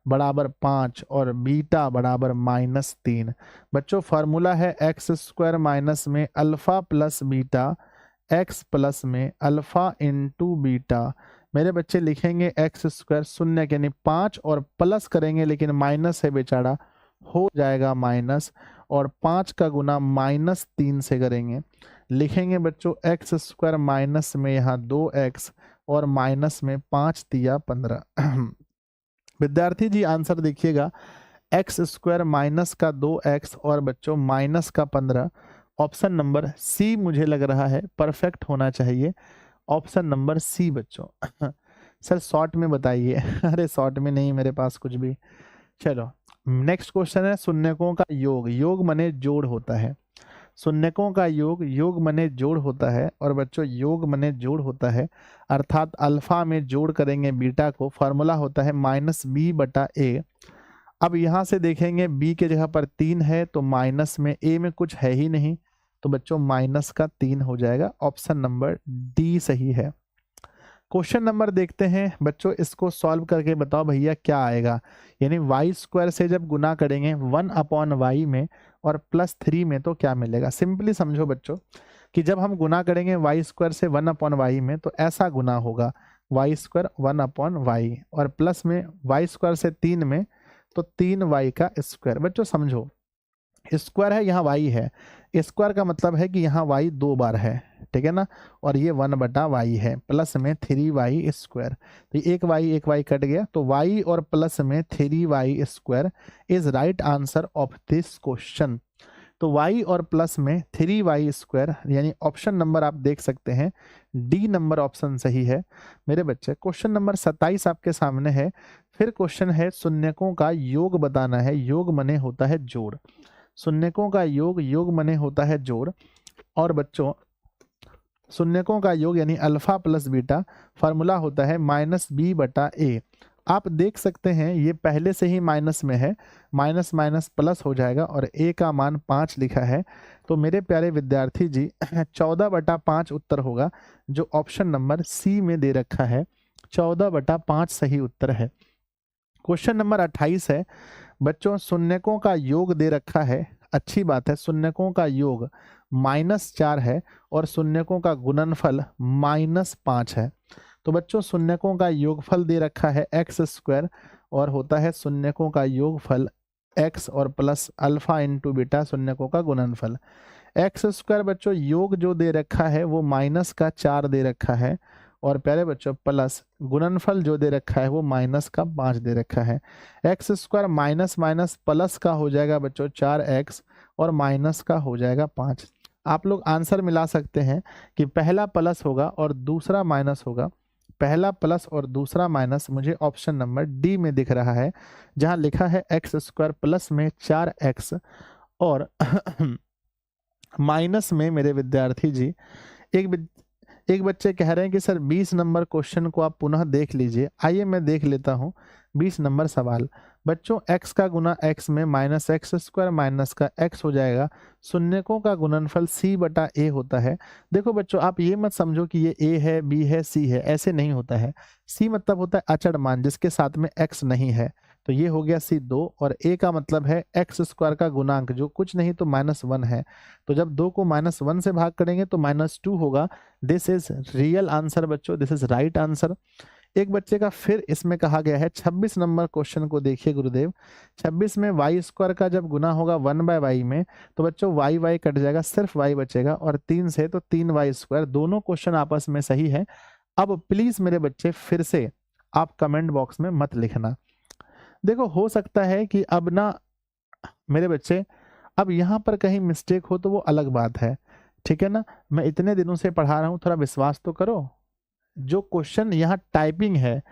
बराबर 5 और बीटा बराबर माइनस 3। बच्चों फॉर्मूला है एक्स स्क्वायर माइनस में alpha plus beta, x plus में अल्फा इंटू बीटा। मेरे बच्चे लिखेंगे एक्स स्क्वायर शून्य यानी 5 और प्लस करेंगे, लेकिन माइनस है बेचारा, हो जाएगा माइनस, और 5 का गुना माइनस 3 से करेंगे, लिखेंगे बच्चों एक्स स्क्वायर माइनस में यहाँ 2x और माइनस में 5 तिया 15 विद्यार्थी जी आंसर देखिएगा, एक्स स्क्वायर माइनस का 2x और बच्चों माइनस का 15। ऑप्शन नंबर सी मुझे लग रहा है परफेक्ट होना चाहिए, ऑप्शन नंबर सी बच्चों सर शॉर्ट में बताइए अरे शॉर्ट में नहीं मेरे पास कुछ भी। चलो नेक्स्ट क्वेश्चन है, शून्यकों का योग, योग मने जोड़ होता है। शून्यकों का योग, योग मने जोड़ होता है, और बच्चों योग मने जोड़ होता है अर्थात अल्फा में जोड़ करेंगे बीटा को, फॉर्मूला होता है माइनस बी बटा ए। अब यहाँ से देखेंगे बी के जगह पर 3 है तो माइनस में, ए में कुछ है ही नहीं तो बच्चों माइनस का 3 हो जाएगा, ऑप्शन नंबर डी सही है। क्वेश्चन नंबर देखते हैं बच्चों, इसको सॉल्व करके बताओ भैया क्या आएगा। यानी वाई स्क्वायर से जब गुना करेंगे 1 अपॉन वाई में और प्लस 3 में तो क्या मिलेगा। सिंपली समझो बच्चों कि जब हम गुना करेंगे वाई स्क्वायर से 1 अपॉन वाई में तो ऐसा गुना होगा, वाई स्क्वायर 1 अपॉन वाई, और प्लस में वाई स्क्वायर से 3 में तो 3y का स्क्वायर। बच्चों समझो स्क्वायर है, यहाँ y है, स्क्वायर का मतलब है कि यहाँ y 2 बार है, ठीक है ना, और ये 1 बटा वाई है, प्लस में 3y स्क्वायर, तो एक y कट गया, तो y और प्लस में 3y square is right answer of this question. तो y और प्लस में 3y स्क्वायर, यानी ऑप्शन नंबर आप देख सकते हैं डी नंबर ऑप्शन सही है मेरे बच्चे। क्वेश्चन नंबर 27 आपके सामने है। फिर क्वेश्चन है, शून्यकों का योग बताना है, योग मने होता है जोड़, शून्यकों का योग, योग मने होता है जोड़। और बच्चों शून्यकों का योग यानी अल्फा प्लस बीटा फार्मूला होता है -b/a। आप देख सकते हैं ये पहले से ही माइनस में है, माइनस माइनस प्लस हो जाएगा और a का मान 5 लिखा है। तो मेरे प्यारे विद्यार्थी जी 14/5 उत्तर होगा, जो ऑप्शन नंबर सी में दे रखा है। 14/5 सही उत्तर है। क्वेश्चन नंबर 28 है बच्चों, शून्यकों का योग दे रखा है, अच्छी बात है, शून्यकों का योग -4 है और शून्यकों का गुणनफल -5 है। तो बच्चों शून्यकों का योगफल दे रखा है x² और होता है शून्यकों का योगफल x और प्लस अल्फा इंटू बीटा शून्यकों का गुणनफल। x² बच्चों योग जो दे रखा है वो -4 दे रखा है और प्यारे बच्चों प्लस गुणनफल जो दे रखा है वो -5 दे रखा है। x² माइनस माइनस प्लस का हो जाएगा बच्चों 4x और माइनस का हो जाएगा 5। आप लोग आंसर मिला सकते हैं कि पहला प्लस होगा और दूसरा माइनस होगा। पहला प्लस और दूसरा माइनस मुझे ऑप्शन नंबर डी में दिख रहा है, जहां लिखा है x² प्लस में 4x और माइनस में मेरे विद्यार्थी जी एक बच्चे कह रहे हैं कि सर 20 नंबर क्वेश्चन को आप पुनः देख लीजिए। आइए मैं देख लेता हूं 20 नंबर सवाल। बच्चों x का गुना x में -x² माइनस का x हो जाएगा। शून्यकों का गुणनफल c/a होता है। देखो बच्चों आप ये मत समझो कि ये a है, b है, c है, ऐसे नहीं होता है। c मतलब होता है अचर मान जिसके साथ में x नहीं है, तो ये हो गया c2 और a का मतलब है x² का गुणांक जो कुछ नहीं तो -1 है। तो जब 2 को -1 से भाग करेंगे तो -2 होगा। दिस इज रियल आंसर बच्चों, दिस इज राइट आंसर। एक बच्चे का फिर इसमें कहा गया है 26 नंबर क्वेश्चन को देखिए गुरुदेव। 26 में y² का जब गुना होगा 1/y में तो बच्चों y कट जाएगा, सिर्फ y बचेगा और 3 से तो 3y²। दोनों क्वेश्चन आपस में सही है। अब प्लीज मेरे बच्चे फिर से आप कमेंट बॉक्स में मत लिखना। देखो हो सकता है कि अब ना मेरे बच्चे अब यहाँ पर कहीं मिस्टेक हो तो वो अलग बात है, ठीक है ना। मैं इतने दिनों से पढ़ा रहा हूँ, थोड़ा विश्वास तो करो। जो क्वेश्चन यहाँ टाइपिंग है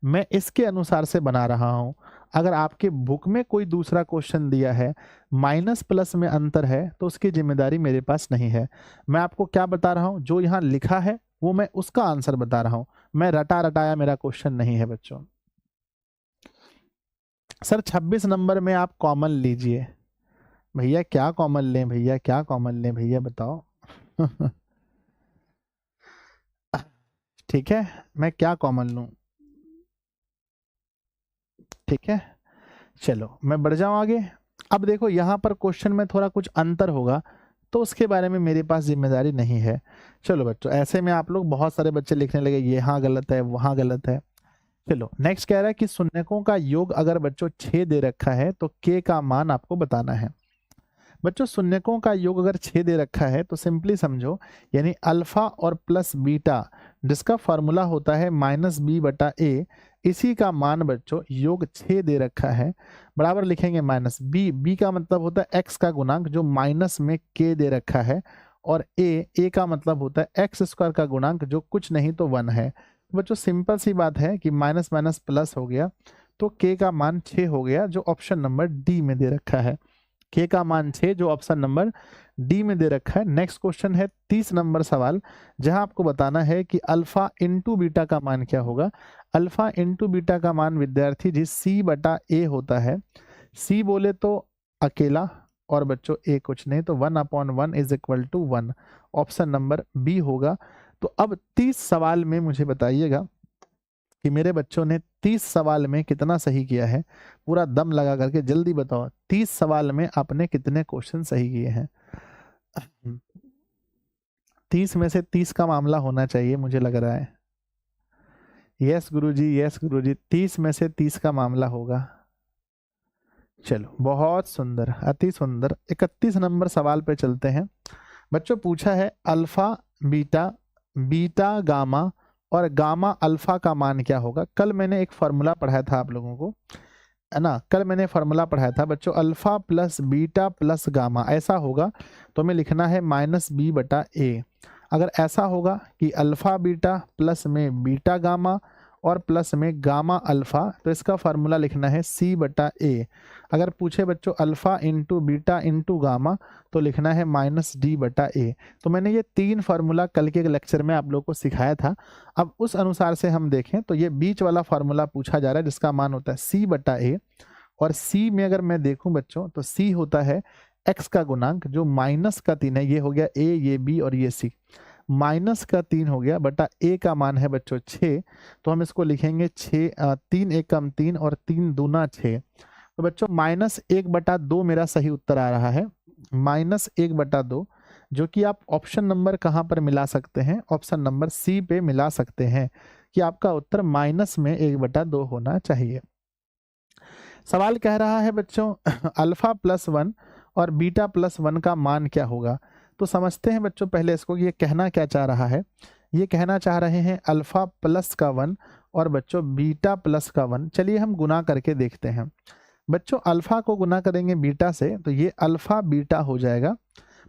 मैं इसके अनुसार से बना रहा हूँ। अगर आपके बुक में कोई दूसरा क्वेश्चन दिया है, माइनस प्लस में अंतर है, तो उसकी जिम्मेदारी मेरे पास नहीं है। मैं आपको क्या बता रहा हूँ, जो यहाँ लिखा है वो मैं उसका आंसर बता रहा हूँ। मैं रटा रटाया मेरा क्वेश्चन नहीं है बच्चों। सर 26 नंबर में आप कॉमन लीजिए। भैया क्या कॉमन लें, भैया क्या कॉमन लें, भैया बताओ। ठीक है, मैं क्या कॉमन लूं? ठीक है, चलो मैं बढ़ जाऊं आगे। अब देखो यहाँ पर क्वेश्चन में थोड़ा कुछ अंतर होगा तो उसके बारे में मेरे पास जिम्मेदारी नहीं है। चलो बच्चों, ऐसे में आप लोग बहुत सारे बच्चे लिखने लगे यहाँ गलत है, वहाँ गलत है। चलो नेक्स्ट कह रहा है कि शून्यकों का योग अगर बच्चों 6 दे रखा है तो k का मान आपको बताना है। बच्चों शून्यकों का योग अगर 6 दे रखा है तो सिंपली समझो, यानी अल्फा और प्लस बीटा जिसका फॉर्मूला होता है -b/a, इसी का मान बच्चों योग 6 दे रखा है, बराबर लिखेंगे -b। b का मतलब होता है x का गुणांक जो माइनस में k दे रखा है, और a का मतलब होता है x² का गुणांक जो कुछ नहीं तो 1 है। बच्चों सिंपल सी बात है कि माइनस माइनस प्लस हो गया तो k का मान 6 हो गया, जो ऑप्शन नंबर डी में दे रखा है। k का मान 6 जो ऑप्शन नंबर डी में दे रखा है। नेक्स्ट क्वेश्चन है 30 नंबर सवाल, जहां आपको बताना है कि अल्फा इंटू बीटा का मान क्या होगा। अल्फा इंटू बीटा का मान विद्यार्थी जी c/a होता है। c बोले तो अकेला और बच्चों a कुछ नहीं तो 1/1 is equal to 1, option number B होगा। तो अब 30 सवाल में मुझे बताइएगा कि मेरे बच्चों ने 30 सवाल में कितना सही किया है। पूरा दम लगा करके जल्दी बताओ, 30 सवाल में आपने कितने क्वेश्चन सही किए हैं। 30 में से 30 का मामला होना चाहिए मुझे लग रहा है। यस गुरुजी, यस गुरुजी, 30 में से 30 का मामला होगा। चलो बहुत सुंदर, अति सुंदर। 31 नंबर सवाल पे चलते हैं। बच्चों पूछा है अल्फा बीटा, बीटा गामा और गामा अल्फा का मान क्या होगा। कल मैंने एक फॉर्मूला पढ़ाया था आप लोगों को, है ना। कल मैंने फॉर्मूला पढ़ाया था बच्चों, alpha plus beta plus gamma ऐसा होगा तो हमें लिखना है -b/a। अगर ऐसा होगा कि अल्फा बीटा प्लस में बीटा गामा और प्लस में गामा अल्फा, तो इसका फार्मूला लिखना है C/A। अगर पूछे बच्चों alpha into beta into gamma तो लिखना है -D/A। तो मैंने ये 3 फार्मूला कल के लेक्चर में आप लोग को सिखाया था। अब उस अनुसार से हम देखें तो ये बीच वाला फार्मूला पूछा जा रहा है जिसका मान होता है C/A, और C में अगर मैं देखूं बच्चों तो C होता है x का गुणांक जो -3 है, ये हो गया A, ये B और ये C, -3 हो गया बटा A का मान है बच्चों 6, तो हम इसको लिखेंगे 6 3 1 कम 3 और 3 दूना 6। तो बच्चों -1/2 मेरा सही उत्तर आ रहा है, -1/2, जो कि आप ऑप्शन नंबर कहाँ पर मिला सकते हैं, ऑप्शन नंबर C पे मिला सकते हैं कि आपका उत्तर -1/2 होना चाहिए। सवाल कह रहा है बच्चों अल्फा +1 और बीटा +1 का मान क्या होगा। तो समझते हैं बच्चों पहले इसको, ये कहना क्या चाह रहा है। ये कहना चाह रहे हैं अल्फा प्लस का 1 और बच्चों बीटा प्लस का 1। चलिए हम गुना करके देखते हैं। बच्चों अल्फा को गुना करेंगे बीटा से तो ये अल्फा बीटा हो जाएगा,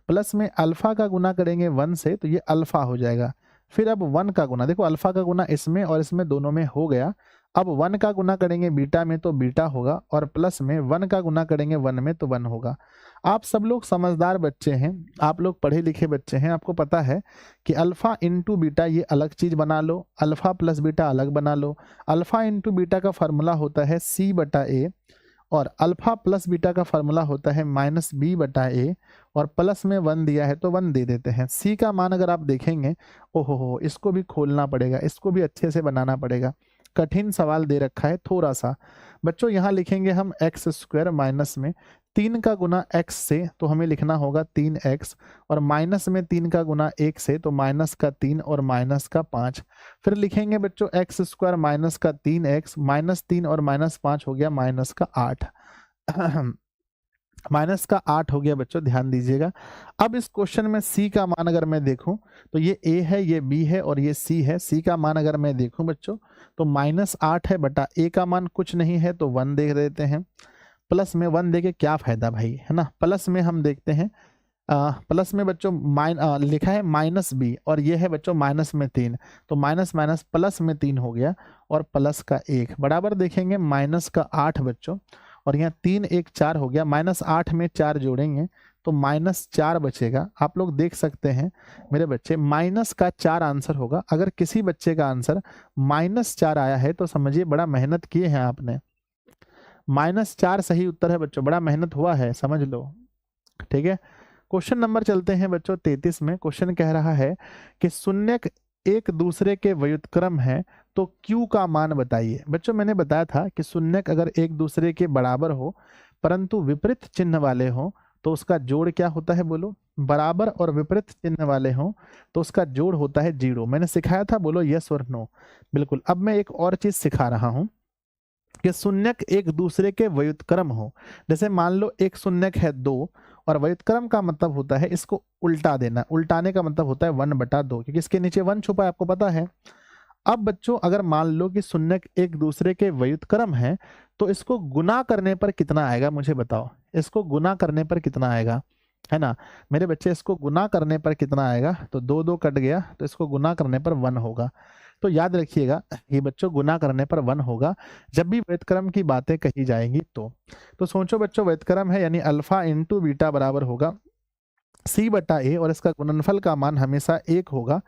प्लस में अल्फा का गुना करेंगे 1 से तो ये अल्फा हो जाएगा। फिर अब 1 का गुना, देखो अल्फा का गुना इसमें और इसमें दोनों में हो गया। अब 1 का गुना करेंगे बीटा में तो बीटा होगा, और प्लस में 1 का गुना करेंगे 1 में तो 1 होगा। आप सब लोग समझदार बच्चे हैं, आप लोग पढ़े लिखे बच्चे हैं, आपको पता है कि अल्फा इंटू बीटा ये अलग चीज बना लो, अल्फा प्लस बीटा अलग बना लो। अल्फा इंटू बीटा का फार्मूला होता है C/A, और अल्फा प्लस बीटा का फार्मूला होता है -B/A, और प्लस में 1 दिया है तो 1 दे देते हैं। C का मान अगर आप देखेंगे, ओहो हो, इसको भी खोलना पड़ेगा, इसको भी अच्छे से बनाना पड़ेगा, कठिन सवाल दे रखा है थोड़ा सा। बच्चों यहाँ लिखेंगे हम x² माइनस में 3 का गुना x से तो हमें लिखना होगा 3x, और माइनस में 3 का गुना 1 से तो -3 और -5। फिर लिखेंगे बच्चों x² माइनस का 3x, -3 और -5 हो गया -8 -8 हो गया बच्चों, ध्यान दीजिएगा। अब इस क्वेश्चन में C का मान अगर मैं देखूं तो ये A है, ये B है और ये C है। C का मान अगर मैं देखूं बच्चों तो -8 है बटा A का मान कुछ नहीं है तो 1 दे देते हैं। प्लस में 1 दे के क्या फायदा भाई, है ना। प्लस में हम देखते हैं प्लस में बच्चों लिखा है -B और ये है बच्चों माइनस में 3, तो माइनस माइनस प्लस में 3 हो गया और प्लस का 1 बराबर देखेंगे -8 बच्चों, और यहाँ 3 1 4 हो गया। -8 में 4 जोड़ेंगे तो -4 बचेगा। आप लोग देख सकते हैं मेरे बच्चे, -4 आंसर होगा। अगर किसी बच्चे का आंसर -4 आया है तो समझिए बड़ा मेहनत किए हैं आपने। -4 सही उत्तर है बच्चों, बड़ा मेहनत हुआ है, समझ लो, ठीक है। क्वेश्चन नंबर चलते हैं बच्चों 33 में। क्वेश्चन कह रहा है कि शून्यक एक दूसरे के व्युत्क्रम है तो Q का मान बताइए। बच्चों मैंने बताया था कि शून्यक अगर एक दूसरे के बराबर हो परंतु विपरीत चिन्ह वाले हो तो उसका जोड़ क्या होता है, बोलो। बराबर और विपरीत चिन्ह वाले हो तो उसका जोड़ होता है 0। मैंने सिखाया था, बोलो यस और नो। बिल्कुल। अब मैं एक और चीज सिखा रहा हूं कि शून्यक एक दूसरे के व्युत्क्रम हो। जैसे मान लो एक शून्यक है 2 और व्युत्क्रम का मतलब होता है इसको उल्टा देना। उल्टाने का मतलब होता है 1/2, क्योंकि इसके नीचे 1 छुपा है, आपको पता है। अब बच्चों अगर मान लो कि शून्यक एक दूसरे के व्युत्क्रम है तो इसको गुना करने पर कितना आएगा, मुझे बताओ। इसको गुना करने पर कितना आएगा, है ना मेरे बच्चे। इसको गुना करने पर कितना आएगा, तो 2 2 कट गया तो इसको गुना करने पर 1 होगा। तो याद रखिएगा ये बच्चों, गुना करने पर 1 होगा जब भी व्युत्क्रम की बातें कही जाएंगी तो सोचो बच्चों, व्युत्क्रम है यानी अल्फा इंटू बीटा बराबर होगा C/A, और इसका गुणनफल का मान हमेशा 1 होगा।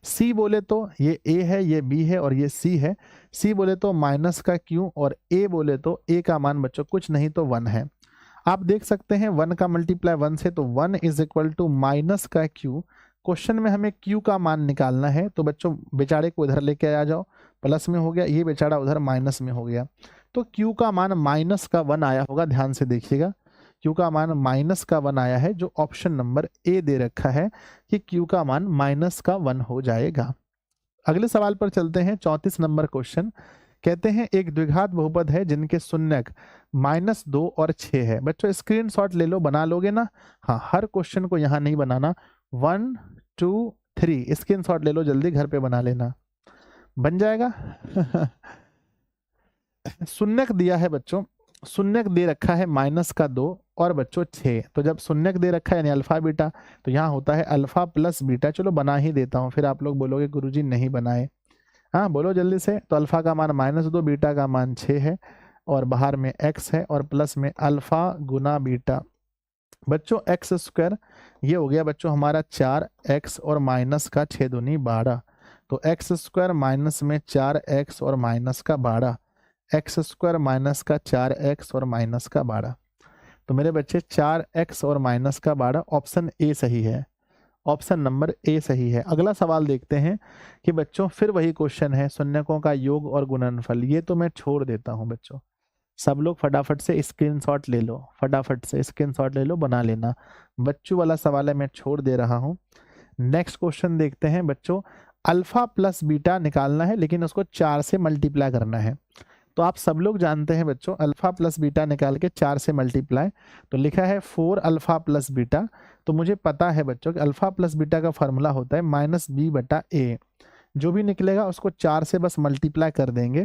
C बोले तो ये A है, ये B है और ये C है। C बोले तो माइनस का Q, और A बोले तो A का मान बच्चों कुछ नहीं तो 1 है। आप देख सकते हैं 1 का मल्टीप्लाई 1 से तो 1 = माइनस का Q। क्वेश्चन में हमें Q का मान निकालना है तो बच्चों बेचारे को इधर लेके आ जाओ, प्लस में हो गया, ये बेचारा उधर माइनस में हो गया। तो Q का मान -1 आया होगा, ध्यान से देखिएगा। Q का मान -1 आया है, जो ऑप्शन नंबर A दे रखा है कि Q का मान -1 हो जाएगा। अगले सवाल पर चलते हैं। 34 नंबर क्वेश्चन कहते हैं एक द्विघात बहुपद है जिनके शून्यक -2 और 6 है। बच्चों स्क्रीनशॉट ले लो, बना लोगे ना। हाँ, हर क्वेश्चन को यहाँ नहीं बनाना। 1 2 3 स्क्रीनशॉट ले लो, जल्दी घर पे बना लेना, बन जाएगा। शून्यक दिया है बच्चों, शून्यक दे रखा है -2 और बच्चों 6। तो जब शून्यक दे रखा है यानी अल्फा बीटा, तो यहाँ होता है अल्फा प्लस बीटा। चलो बना ही देता हूँ, फिर आप लोग बोलोगे गुरुजी नहीं बनाए। हाँ बोलो जल्दी से। तो अल्फा का मान -2, बीटा का मान 6 है और बाहर में x है और प्लस में अल्फा गुना बीटा। बच्चों एक्स स्क्वायर ये हो गया बच्चों हमारा 4x और माइनस का 6 दूनी 12। तो एक्स स्क्वायर माइनस में 4x और माइनस का 12, एक्स स्क्वायर माइनस का 4x और माइनस का 12। तो मेरे बच्चे 4x और माइनस का 12 ऑप्शन ए सही है, ऑप्शन नंबर ए सही है। अगला सवाल देखते हैं कि बच्चों फिर वही क्वेश्चन है शून्यकों का योग और गुणनफल। ये तो मैं छोड़ देता हूं बच्चों, सब लोग फटाफट से स्क्रीनशॉट ले लो, फटाफट से स्क्रीनशॉट ले लो, बना लेना। बच्चों वाला सवाल है, मैं छोड़ दे रहा हूं। नेक्स्ट क्वेश्चन देखते हैं बच्चों, अल्फा प्लस बीटा निकालना है लेकिन उसको 4 से मल्टीप्लाई करना है। तो आप सब लोग जानते हैं बच्चों अल्फा प्लस बीटा निकाल के 4 से मल्टीप्लाई, तो लिखा है 4 अल्फा प्लस बीटा। तो मुझे पता है बच्चों कि अल्फा प्लस बीटा का फॉर्मूला होता है -b/a। जो भी निकलेगा उसको 4 से बस मल्टीप्लाई कर देंगे,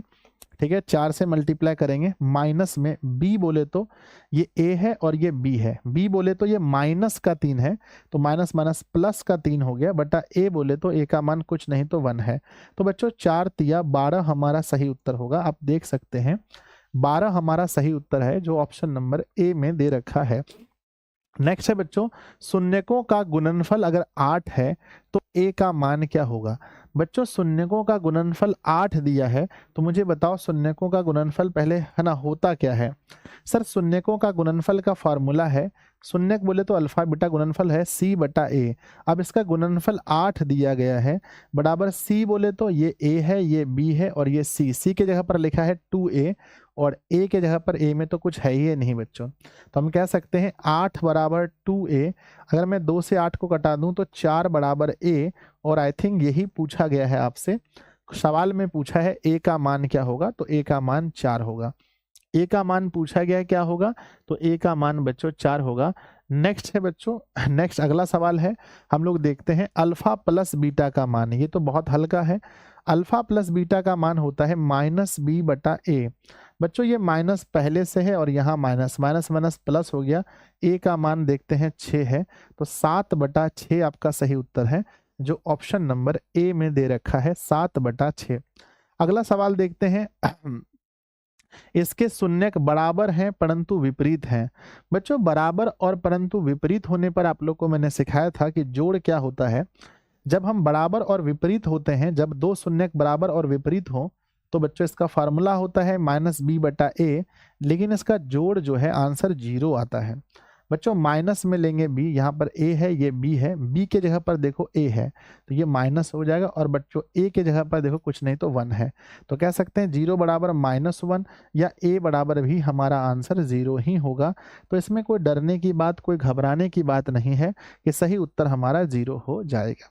ठीक है। 4 से मल्टीप्लाई करेंगे, माइनस में b बोले तो ये a है और ये b है, b बोले तो ये माइनस का 3 है, तो माइनस माइनस प्लस का 3 हो गया, बटा a बोले तो a का मान कुछ नहीं तो 1 है। तो बच्चों 4 तिया 12 हमारा सही उत्तर होगा। आप देख सकते हैं 12 हमारा सही उत्तर है जो ऑप्शन नंबर ए में दे रखा है। नेक्स्ट है बच्चों, शून्यकों का गुणनफल अगर 8 है तो a का मान क्या होगा। बच्चों शून्यकों का गुणनफल 8 दिया है, तो मुझे बताओ शून्यकों का गुणनफल पहले है ना होता क्या है। सर शून्यकों का गुणनफल का फॉर्मूला है, शून्यक बोले तो अल्फा बीटा गुणनफल है c/a। अब इसका गुणनफल 8 दिया गया है, बराबर c बोले तो ये a है, ये b है और ये c के जगह पर लिखा है 2a और a के जगह पर a में तो कुछ है ही नहीं बच्चों। तो हम कह सकते हैं 8 बराबर 2a। अगर मैं 2 से 8 को कटा दूं तो 4 बराबर a, और आई थिंक यही पूछा गया है आपसे, सवाल में पूछा है a का मान क्या होगा, तो a का मान 4 होगा। a का मान पूछा गया है क्या होगा, तो a का मान बच्चों 4 होगा। नेक्स्ट है बच्चों, नेक्स्ट अगला सवाल है, हम लोग देखते हैं अल्फा प्लस बीटा का मान। ये तो बहुत हल्का है, अल्फा प्लस बीटा का मान होता है -b/a। बच्चों ये माइनस पहले से है और यहाँ माइनस माइनस माइनस प्लस हो गया, a का मान देखते हैं 6 है, तो 7/6 आपका सही उत्तर है जो ऑप्शन नंबर ए में दे रखा है 7/6। अगला सवाल देखते हैं, इसके शून्यक बराबर हैं परंतु विपरीत हैं। बच्चों बराबर और परंतु विपरीत होने पर आप लोग को मैंने सिखाया था कि जोड़ क्या होता है। जब हम बराबर और विपरीत होते हैं, जब दो शून्यक बराबर और विपरीत हो, तो बच्चों इसका फार्मूला होता है -b/a, लेकिन इसका जोड़ जो है आंसर 0 आता है। बच्चों माइनस में लेंगे b, यहाँ पर a है ये b है, b के जगह पर देखो a है तो ये माइनस हो जाएगा, और बच्चों a के जगह पर देखो कुछ नहीं तो 1 है, तो कह सकते हैं 0 बराबर -1 या a बराबर भी हमारा आंसर 0 ही होगा। तो इसमें कोई डरने की बात, कोई घबराने की बात नहीं है कि सही उत्तर हमारा 0 हो जाएगा।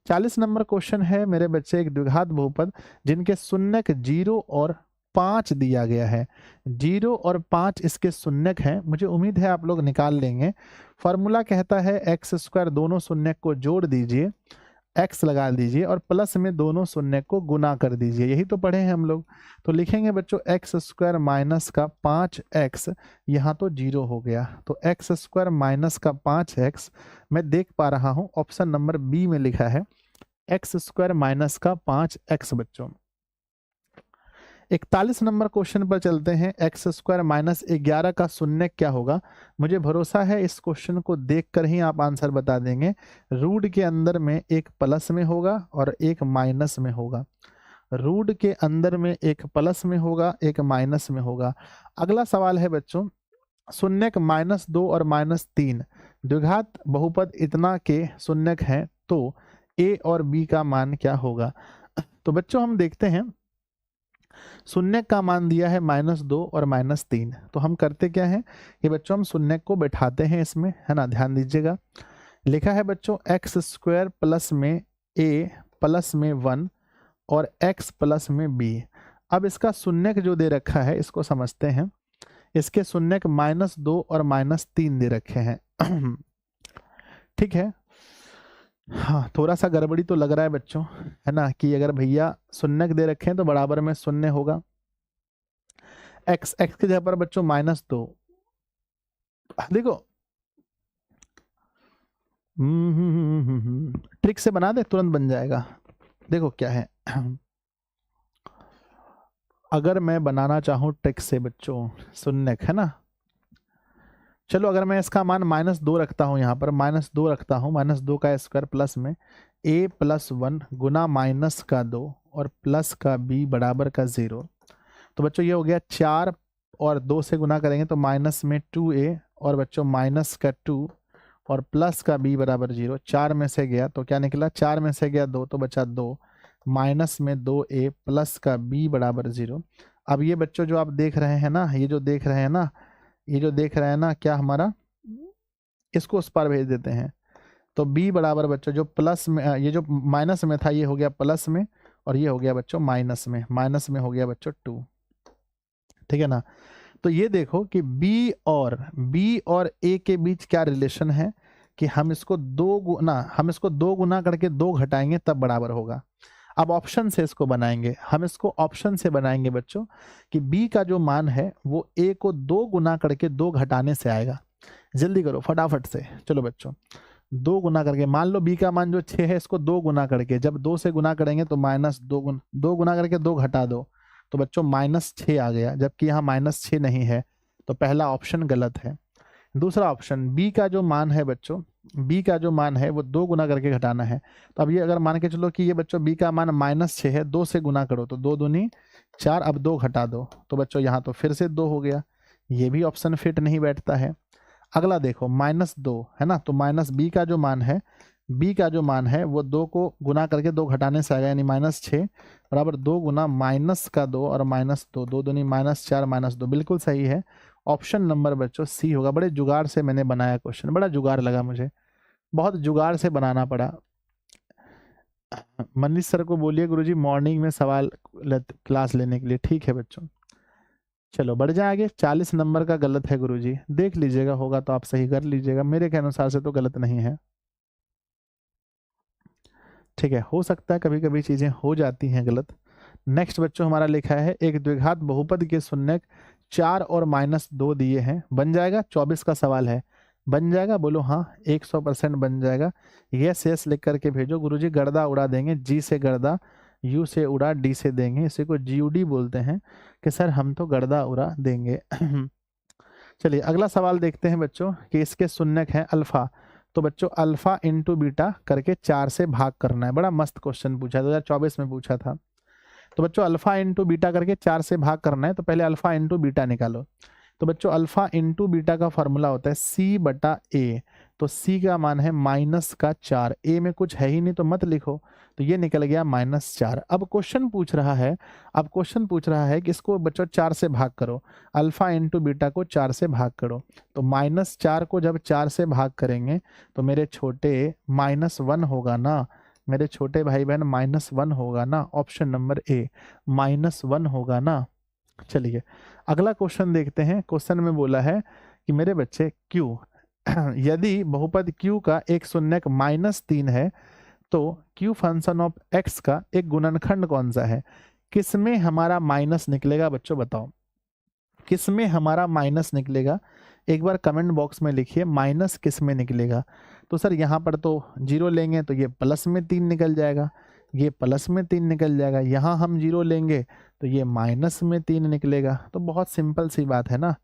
40 नंबर क्वेश्चन है मेरे बच्चे, एक द्विघात बहुपद जिनके शून्यक 0 और 5 दिया गया है। 0 और 5 इसके शून्यक हैं, मुझे उम्मीद है आप लोग निकाल लेंगे। फॉर्मूला कहता है x², दोनों शून्यक को जोड़ दीजिए, x लगा दीजिए और प्लस में दोनों शून्यक को गुना कर दीजिए, यही तो पढ़े हैं हम लोग। तो लिखेंगे बच्चों x² माइनस का 5x, यहाँ तो 0 हो गया, तो x² माइनस का 5x मैं देख पा रहा हूँ ऑप्शन नंबर बी में लिखा है x² माइनस का 5x। बच्चों 41 नंबर क्वेश्चन पर चलते हैं, x² माइनस 11 का शून्यक क्या होगा। मुझे भरोसा है इस क्वेश्चन को देखकर ही आप आंसर बता देंगे। रूट के अंदर में एक प्लस में होगा और एक माइनस में होगा, रूट के अंदर में एक प्लस में होगा, एक माइनस में होगा। अगला सवाल है बच्चों, शून्यक -2 और -3 द्विघात बहुपद इतना के शून्यक हैं, तो a और b का मान क्या होगा। तो बच्चों हम देखते हैं, शून्यक का मान दिया है -2 और -3, तो हम करते क्या है कि बच्चों हम शून्यक को बैठाते हैं इसमें, है ना, ध्यान दीजिएगा। लिखा है बच्चों x² प्लस में a प्लस में 1 और x प्लस में b। अब इसका शून्यक जो दे रखा है इसको समझते हैं, इसके शून्यक -2 और -3 दे रखे हैं ठीक है। हाँ थोड़ा सा गड़बड़ी तो लग रहा है बच्चों, है ना, कि अगर भैया शून्यक दे रखे हैं तो बराबर में शून्य होगा। x के जगह पर बच्चों -2, देखो ट्रिक से बना दे, तुरंत बन जाएगा। देखो क्या है अगर मैं बनाना चाहूँ ट्रिक से बच्चों शून्यक, है ना, चलो अगर मैं इसका मान -2 रखता हूँ, यहाँ पर -2 रखता हूँ, -2 का स्क्वायर प्लस में a + 1 गुना -2 और प्लस का b बराबर का 0। तो बच्चों ये हो गया 4 और 2 से गुना करेंगे तो माइनस में 2a और बच्चों माइनस का 2 और प्लस का b बराबर 0। 4 में से गया तो क्या निकला, 4 में से गया 2 तो बचा 2, माइनस में 2a प्लस का b बराबर 0। अब ये बच्चों जो आप देख रहे हैं ना, ये जो देख रहे हैं ना, ये जो देख रहे हैं ना, क्या हमारा, इसको उस पार भेज देते हैं। तो b बराबर बच्चों जो प्लस में, ये जो माइनस में था ये हो गया प्लस में, और ये हो गया बच्चों माइनस में हो गया बच्चों 2, ठीक है ना। तो ये देखो कि b और a के बीच क्या रिलेशन है कि हम इसको 2 गुना करके 2 घटाएंगे तब बराबर होगा। अब ऑप्शन से इसको बनाएंगे, हम इसको ऑप्शन से बनाएंगे बच्चों कि b का जो मान है वो a को 2 गुना करके 2 घटाने से आएगा। जल्दी करो फटाफट से, चलो बच्चों 2 गुना करके, मान लो b का मान जो 6 है इसको 2 गुना करके, जब 2 से गुना करेंगे तो -2 गुना करके 2 घटा दो तो बच्चों -6 आ गया, जबकि यहाँ -6 नहीं है, तो पहला ऑप्शन गलत है। दूसरा ऑप्शन b का जो मान है बच्चों, b का जो मान है वो 2 गुना करके घटाना है। तो अब ये अगर मान के चलो कि ये बच्चों b का मान -6 है, 2 से गुना करो तो 2 दूनी 4, अब 2 घटा दो तो बच्चों यहाँ तो फिर से 2 हो गया, ये भी ऑप्शन फिट नहीं बैठता है। अगला देखो -2 है ना, तो b का जो मान है, b का जो मान है वो 2 को गुना करके 2 घटाने से आएगा, यानी -6 बराबर 2 गुना -2 और -2, 2 दूनी -4 -2, बिल्कुल सही है। ऑप्शन नंबर बच्चों सी होगा। बड़े जुगाड़ से मैंने बनाया क्वेश्चन, बड़ा जुगाड़ लगा मुझे, बहुत जुगाड़ से बनाना पड़ा। मनीष सर को बोलिए गुरुजी मॉर्निंग में सवाल क्लास लेने के लिए, ठीक है बच्चों। चलो बढ़ जाए आगे। 40 नंबर का गलत है गुरुजी, देख लीजिएगा, होगा तो आप सही कर लीजिएगा, मेरे के अनुसार से तो गलत नहीं है, ठीक है। हो सकता है कभी कभी चीजें हो जाती हैं गलत। नेक्स्ट बच्चों हमारा लिखा है एक द्विघात बहुपद के शून्यक 4 और -2 दिए हैं, बन जाएगा। 24 का सवाल है, बन जाएगा, बोलो हाँ, 100% बन जाएगा। यस लिख करके भेजो। गुरुजी गर्दा उड़ा देंगे, जी से गर्दा, यू से उड़ा, डी से देंगे, इसी को GUD बोलते हैं कि सर हम तो गर्दा उड़ा देंगे। चलिए अगला सवाल देखते हैं बच्चों कि इसके शून्यक हैं अल्फा। तो बच्चों अल्फा इंटू बीटा करके 4 से भाग करना है। बड़ा मस्त क्वेश्चन पूछा है, 2024 में पूछा था। तो बच्चों अल्फा इंटू बीटा करके 4 से भाग करना है, तो पहले अल्फा इंटू बीटा निकालो। तो बच्चों अल्फा इंटू बीटा का फॉर्मूला होता है C/A। तो C का मान है -4, A में कुछ है ही नहीं तो मत लिखो, तो ये निकल गया -4। अब क्वेश्चन पूछ रहा है कि इसको बच्चों 4 से भाग करो, अल्फा इंटू बीटा को 4 से भाग करो। तो -4 को जब 4 से भाग करेंगे तो मेरे छोटे -1 होगा ना, मेरे छोटे भाई बहन -1 होगा ना, ऑप्शन नंबर A -1 होगा ना। चलिए अगला क्वेश्चन देखते हैं। क्वेश्चन में बोला है कि मेरे बच्चे Q यदि बहुपद Q का एक शून्यक -3 है तो Q फंक्शन ऑफ X का एक गुणनखंड कौन सा है। किसमें हमारा माइनस निकलेगा बच्चों, बताओ किसमें हमारा माइनस निकलेगा। एक बार कमेंट बॉक्स में लिखिए माइनस किस में निकलेगा। तो सर यहाँ पर तो 0 लेंगे तो ये प्लस में 3 निकल जाएगा, ये प्लस में 3 निकल जाएगा। यहाँ हम 0 लेंगे तो ये माइनस में 3 निकलेगा। तो बहुत सिंपल सी बात है ना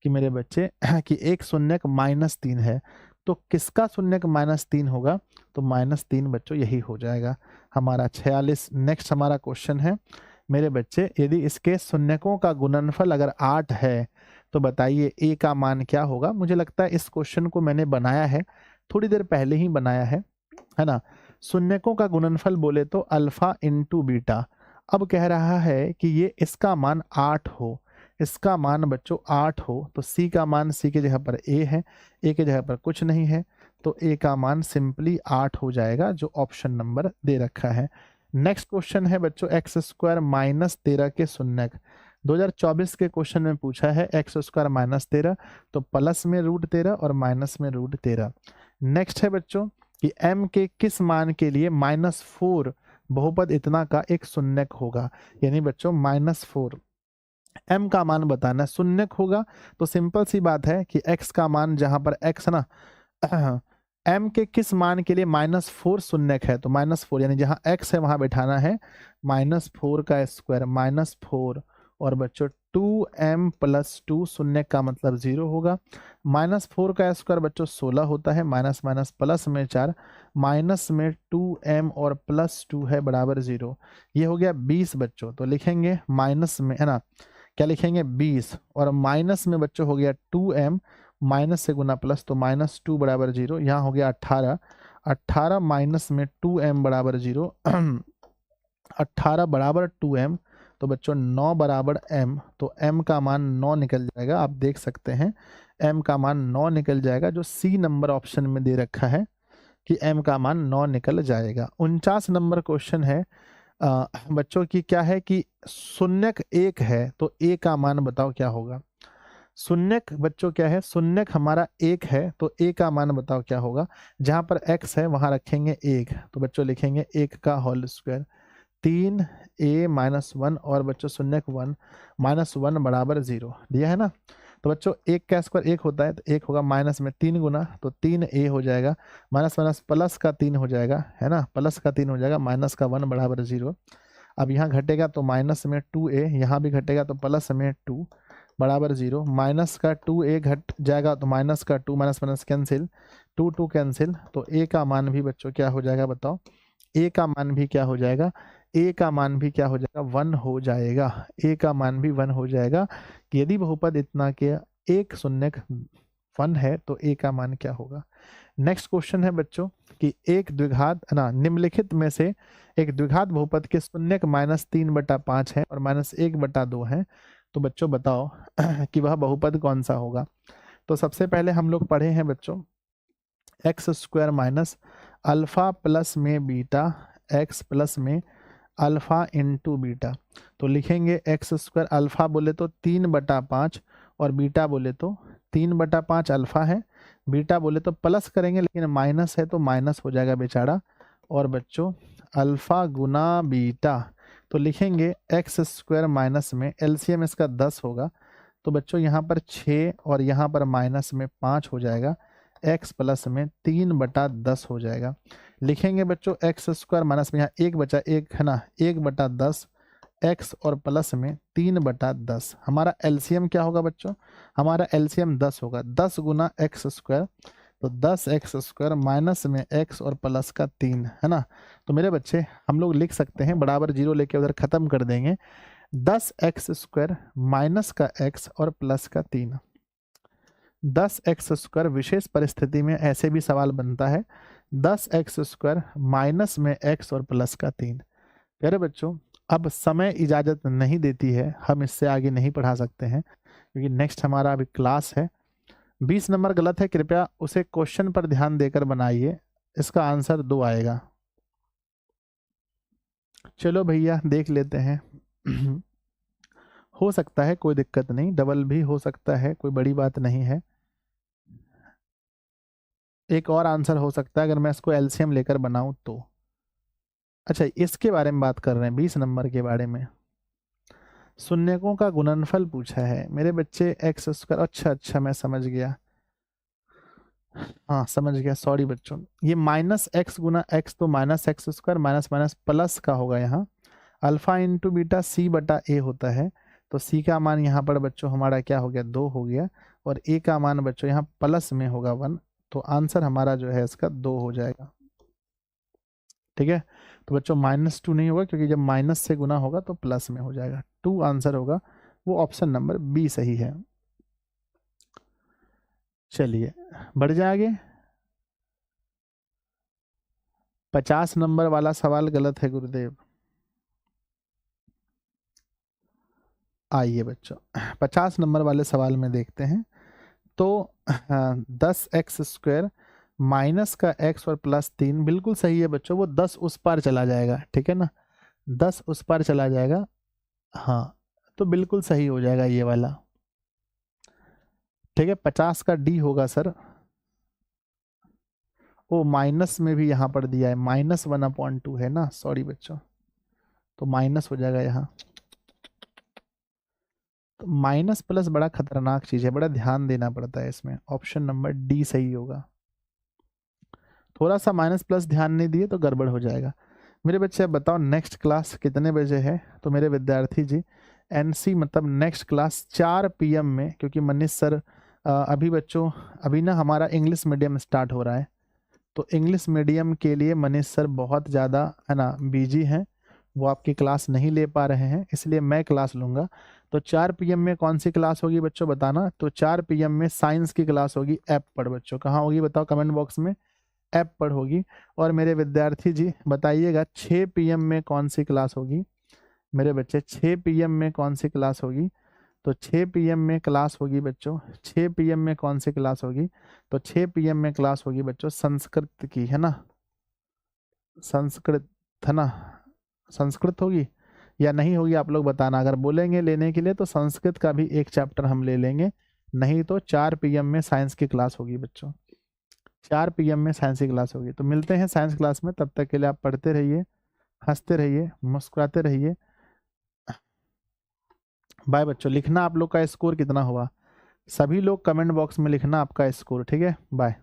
कि मेरे बच्चे कि एक शून्यक -3 है, तो किसका शून्यक -3 होगा, तो -3 बच्चों यही हो जाएगा हमारा 46। नेक्स्ट हमारा क्वेश्चन है मेरे बच्चे, यदि इसके शून्यकों का गुणनफल अगर 8 है तो बताइए A का मान क्या होगा। मुझे लगता है इस क्वेश्चन को मैंने बनाया है, थोड़ी देर पहले ही बनाया है ना। शून्यकों का गुणनफल बोले तो अल्फा इंटू बीटा। अब कह रहा है कि ये इसका मान 8 हो, इसका मान बच्चों 8 हो, तो C का मान, C के जगह पर A है, A के जगह पर कुछ नहीं है, तो A का मान सिंपली 8 हो जाएगा, जो ऑप्शन नंबर दे रखा है। नेक्स्ट क्वेश्चन है बच्चों x² -13 के शून्यक। 2024 के क्वेश्चन में पूछा है x² -13, तो प्लस में √13 और माइनस में √13। नेक्स्ट है बच्चों कि m के किस मान के लिए -4 बहुपद इतना का एक शून्यक होगा, यानी बच्चों -4 m का मान बताना। शून्यक होगा तो सिंपल सी बात है कि x का मान, जहां पर x ना m के किस मान के लिए -4 शून्यक है, तो -4 यानी जहां x है वहां बैठाना है -4 का स्क्वायर, -4 और बच्चों 2m प्लस 2 शून्य का मतलब 0 होगा। -4 का स्क्वायर बच्चों 16 होता है, माइनस माइनस प्लस में 4, माइनस में 2m और प्लस 2 है बराबर 0। ये हो गया 20 बच्चों, तो लिखेंगे माइनस में, है ना, क्या लिखेंगे 20, और माइनस में बच्चों हो गया 2m, माइनस से गुना प्लस, तो -2 बराबर 0। यहाँ हो गया 18, 18 माइनस में 2m बराबर 0 18 बराबर 2m, तो बच्चों 9 बराबर m, तो m का मान 9 निकल जाएगा। आप देख सकते हैं m का मान 9 निकल जाएगा, जो सी नंबर ऑप्शन में दे रखा है कि m का मान 9 निकल जाएगा। 49 नंबर क्वेश्चन है बच्चों की, क्या है कि शून्यक 1 है तो a का मान बताओ क्या होगा। शून्यक बच्चों क्या है, शून्यक हमारा 1 है तो a का मान बताओ क्या होगा। जहां पर x है वहां रखेंगे 1, तो बच्चों लिखेंगे 1 का होल स्क्वायर, 3a माइनस 1, और बच्चों शून्यक 1, -1 बराबर 0 दिया है ना। तो बच्चों 1 का स्क्वायर 1 होता है, तो 1 होगा माइनस में 3 गुना, तो 3a हो जाएगा, माइनस माइनस प्लस का 3 हो जाएगा, है ना, प्लस का 3 हो जाएगा, माइनस का 1 बराबर 0। अब यहाँ घटेगा तो माइनस में 2a, यहाँ भी घटेगा तो प्लस में 2 बराबर 0, माइनस का 2a घट जाएगा तो माइनस का 2, माइनस माइनस कैंसिल, 2 कैंसिल, तो a का मान भी बच्चों क्या हो जाएगा बताओ, a का मान भी क्या हो जाएगा, a का मान भी क्या हो जाएगा 1 हो जाएगा, a का मान भी 1 हो जाएगा। कि यदि बहुपद इतना के एक शून्यक 1 है तो a का मान क्या होगा। नेक्स्ट क्वेश्चन है बच्चों कि एक द्विघात, ना, निम्नलिखित में से एक द्विघात बहुपद के शून्यक -3/5 है और -1/2 है, तो बच्चों बताओ कि वह बहुपद कौन सा होगा। तो सबसे पहले हम लोग पढ़े हैं बच्चों x square minus alpha plus में बीटा एक्स प्लस में अल्फा इंटू बीटा, तो लिखेंगे एक्स स्क्वायर, अल्फा बोले तो 3/5 और बीटा बोले तो 3/5 अल्फा है, बीटा बोले तो प्लस करेंगे लेकिन माइनस है तो माइनस हो जाएगा बेचारा, और बच्चों अल्फा गुना बीटा, तो लिखेंगे एक्स स्क्वायर माइनस में एलसीएम इसका 10 होगा, तो बच्चों यहाँ पर 6 और यहाँ पर माइनस में 5 हो जाएगा, x प्लस में 3/10 हो जाएगा। लिखेंगे बच्चों एक्स स्क्वायर माइनस में यहाँ 1 बचा 1 है ना, 1/10 x और प्लस में 3/10, हमारा एलसीएम क्या होगा बच्चों, हमारा एलसीएम 10 होगा, 10 गुना एक्स स्क्वायर, तो 10x स्क्वायर माइनस में x और प्लस का 3, है ना। तो मेरे बच्चे हम लोग लिख सकते हैं बराबर 0 लेके उधर खत्म कर देंगे, 10x स्क्वायर माइनस का x और प्लस का 3, 10x स्क्वायर विशेष परिस्थिति में ऐसे भी सवाल बनता है, 10x स्क्वायर माइनस में x और प्लस का 3। प्यारे बच्चों अब समय इजाज़त नहीं देती है, हम इससे आगे नहीं पढ़ा सकते हैं क्योंकि नेक्स्ट हमारा अभी क्लास है। 20 नंबर गलत है, कृपया उसे क्वेश्चन पर ध्यान देकर बनाइए, इसका आंसर 2 आएगा। चलो भैया देख लेते हैं हो सकता है, कोई दिक्कत नहीं, डबल भी हो सकता है, कोई बड़ी बात नहीं है। एक और आंसर हो सकता है अगर मैं इसको एलसीएम लेकर बनाऊं तो। अच्छा इसके बारे में बात कर रहे हैं 20 नंबर के बारे में, शून्यकों का गुणनफल पूछा है मेरे बच्चे, एक्स स्क्वायर, अच्छा मैं समझ गया, हाँ समझ गया, सॉरी बच्चों, ये -x गुना x तो -x square minus minus plus का होगा, यहाँ अल्फा इंटू बीटा c/a होता है, तो c का मान यहाँ पर बच्चों हमारा क्या हो गया 2 हो गया, और a का मान बच्चों यहाँ प्लस में होगा 1, तो आंसर हमारा जो है इसका 2 हो जाएगा। ठीक है, तो बच्चों -2 नहीं होगा क्योंकि जब माइनस से गुना होगा तो प्लस में हो जाएगा, 2 आंसर होगा, वो ऑप्शन नंबर बी सही है। चलिए बढ़ जाएंगे, 50 नंबर वाला सवाल गलत है गुरुदेव। आइए बच्चों 50 नंबर वाले सवाल में देखते हैं, तो 10x स्क्वायर माइनस का x और प्लस 3 बिल्कुल सही है बच्चों, वो 10 उस पार चला जाएगा, ठीक है ना, 10 उस पार चला जाएगा, हाँ तो बिल्कुल सही हो जाएगा ये वाला। ठीक है 50 का डी होगा सर, वो माइनस में भी यहाँ पर दिया है, -1/2 है ना, सॉरी बच्चों, तो माइनस हो जाएगा यहाँ, तो माइनस प्लस बड़ा खतरनाक चीज है, बड़ा ध्यान देना पड़ता है इसमें, ऑप्शन नंबर डी सही होगा। थोड़ा सा माइनस प्लस ध्यान नहीं दिए तो गड़बड़ हो जाएगा। मेरे बच्चे अब बताओ नेक्स्ट क्लास कितने बजे है, तो मेरे विद्यार्थी जी एनसी मतलब नेक्स्ट क्लास 4 PM में, क्योंकि मनीष सर अभी बच्चों अभी ना हमारा इंग्लिश मीडियम स्टार्ट हो रहा है, तो इंग्लिश मीडियम के लिए मनीष सर बहुत ज़्यादा है ना बिजी हैं, वो आपकी क्लास नहीं ले पा रहे हैं, इसलिए मैं क्लास लूँगा। तो 4 PM में कौन सी क्लास होगी बच्चों बताना। तो 4 PM में साइंस की क्लास होगी, ऐप पढ़ बच्चों। कहाँ होगी बताओ कमेंट बॉक्स में, ऐप पढ़ होगी। और मेरे विद्यार्थी जी बताइएगा 6 PM में कौन सी क्लास होगी मेरे बच्चे, 6 PM में कौन सी क्लास होगी। तो 6 PM में क्लास होगी बच्चों, 6 PM में कौन सी क्लास होगी। तो 6 PM में क्लास होगी बच्चों संस्कृत की, है ना, संस्कृत, है ना, संस्कृत होगी या नहीं होगी आप लोग बताना। अगर बोलेंगे लेने के लिए तो संस्कृत का भी एक चैप्टर हम ले लेंगे, नहीं तो 4 PM में साइंस की क्लास होगी बच्चों, 4 PM में साइंस की क्लास होगी। तो मिलते हैं साइंस क्लास में, तब तक के लिए आप पढ़ते रहिए, हंसते रहिए, मुस्कुराते रहिए। बाय बच्चों। लिखना आप लोग का स्कोर कितना हुआ, सभी लोग कमेंट बॉक्स में लिखना आपका स्कोर, ठीक है, बाय।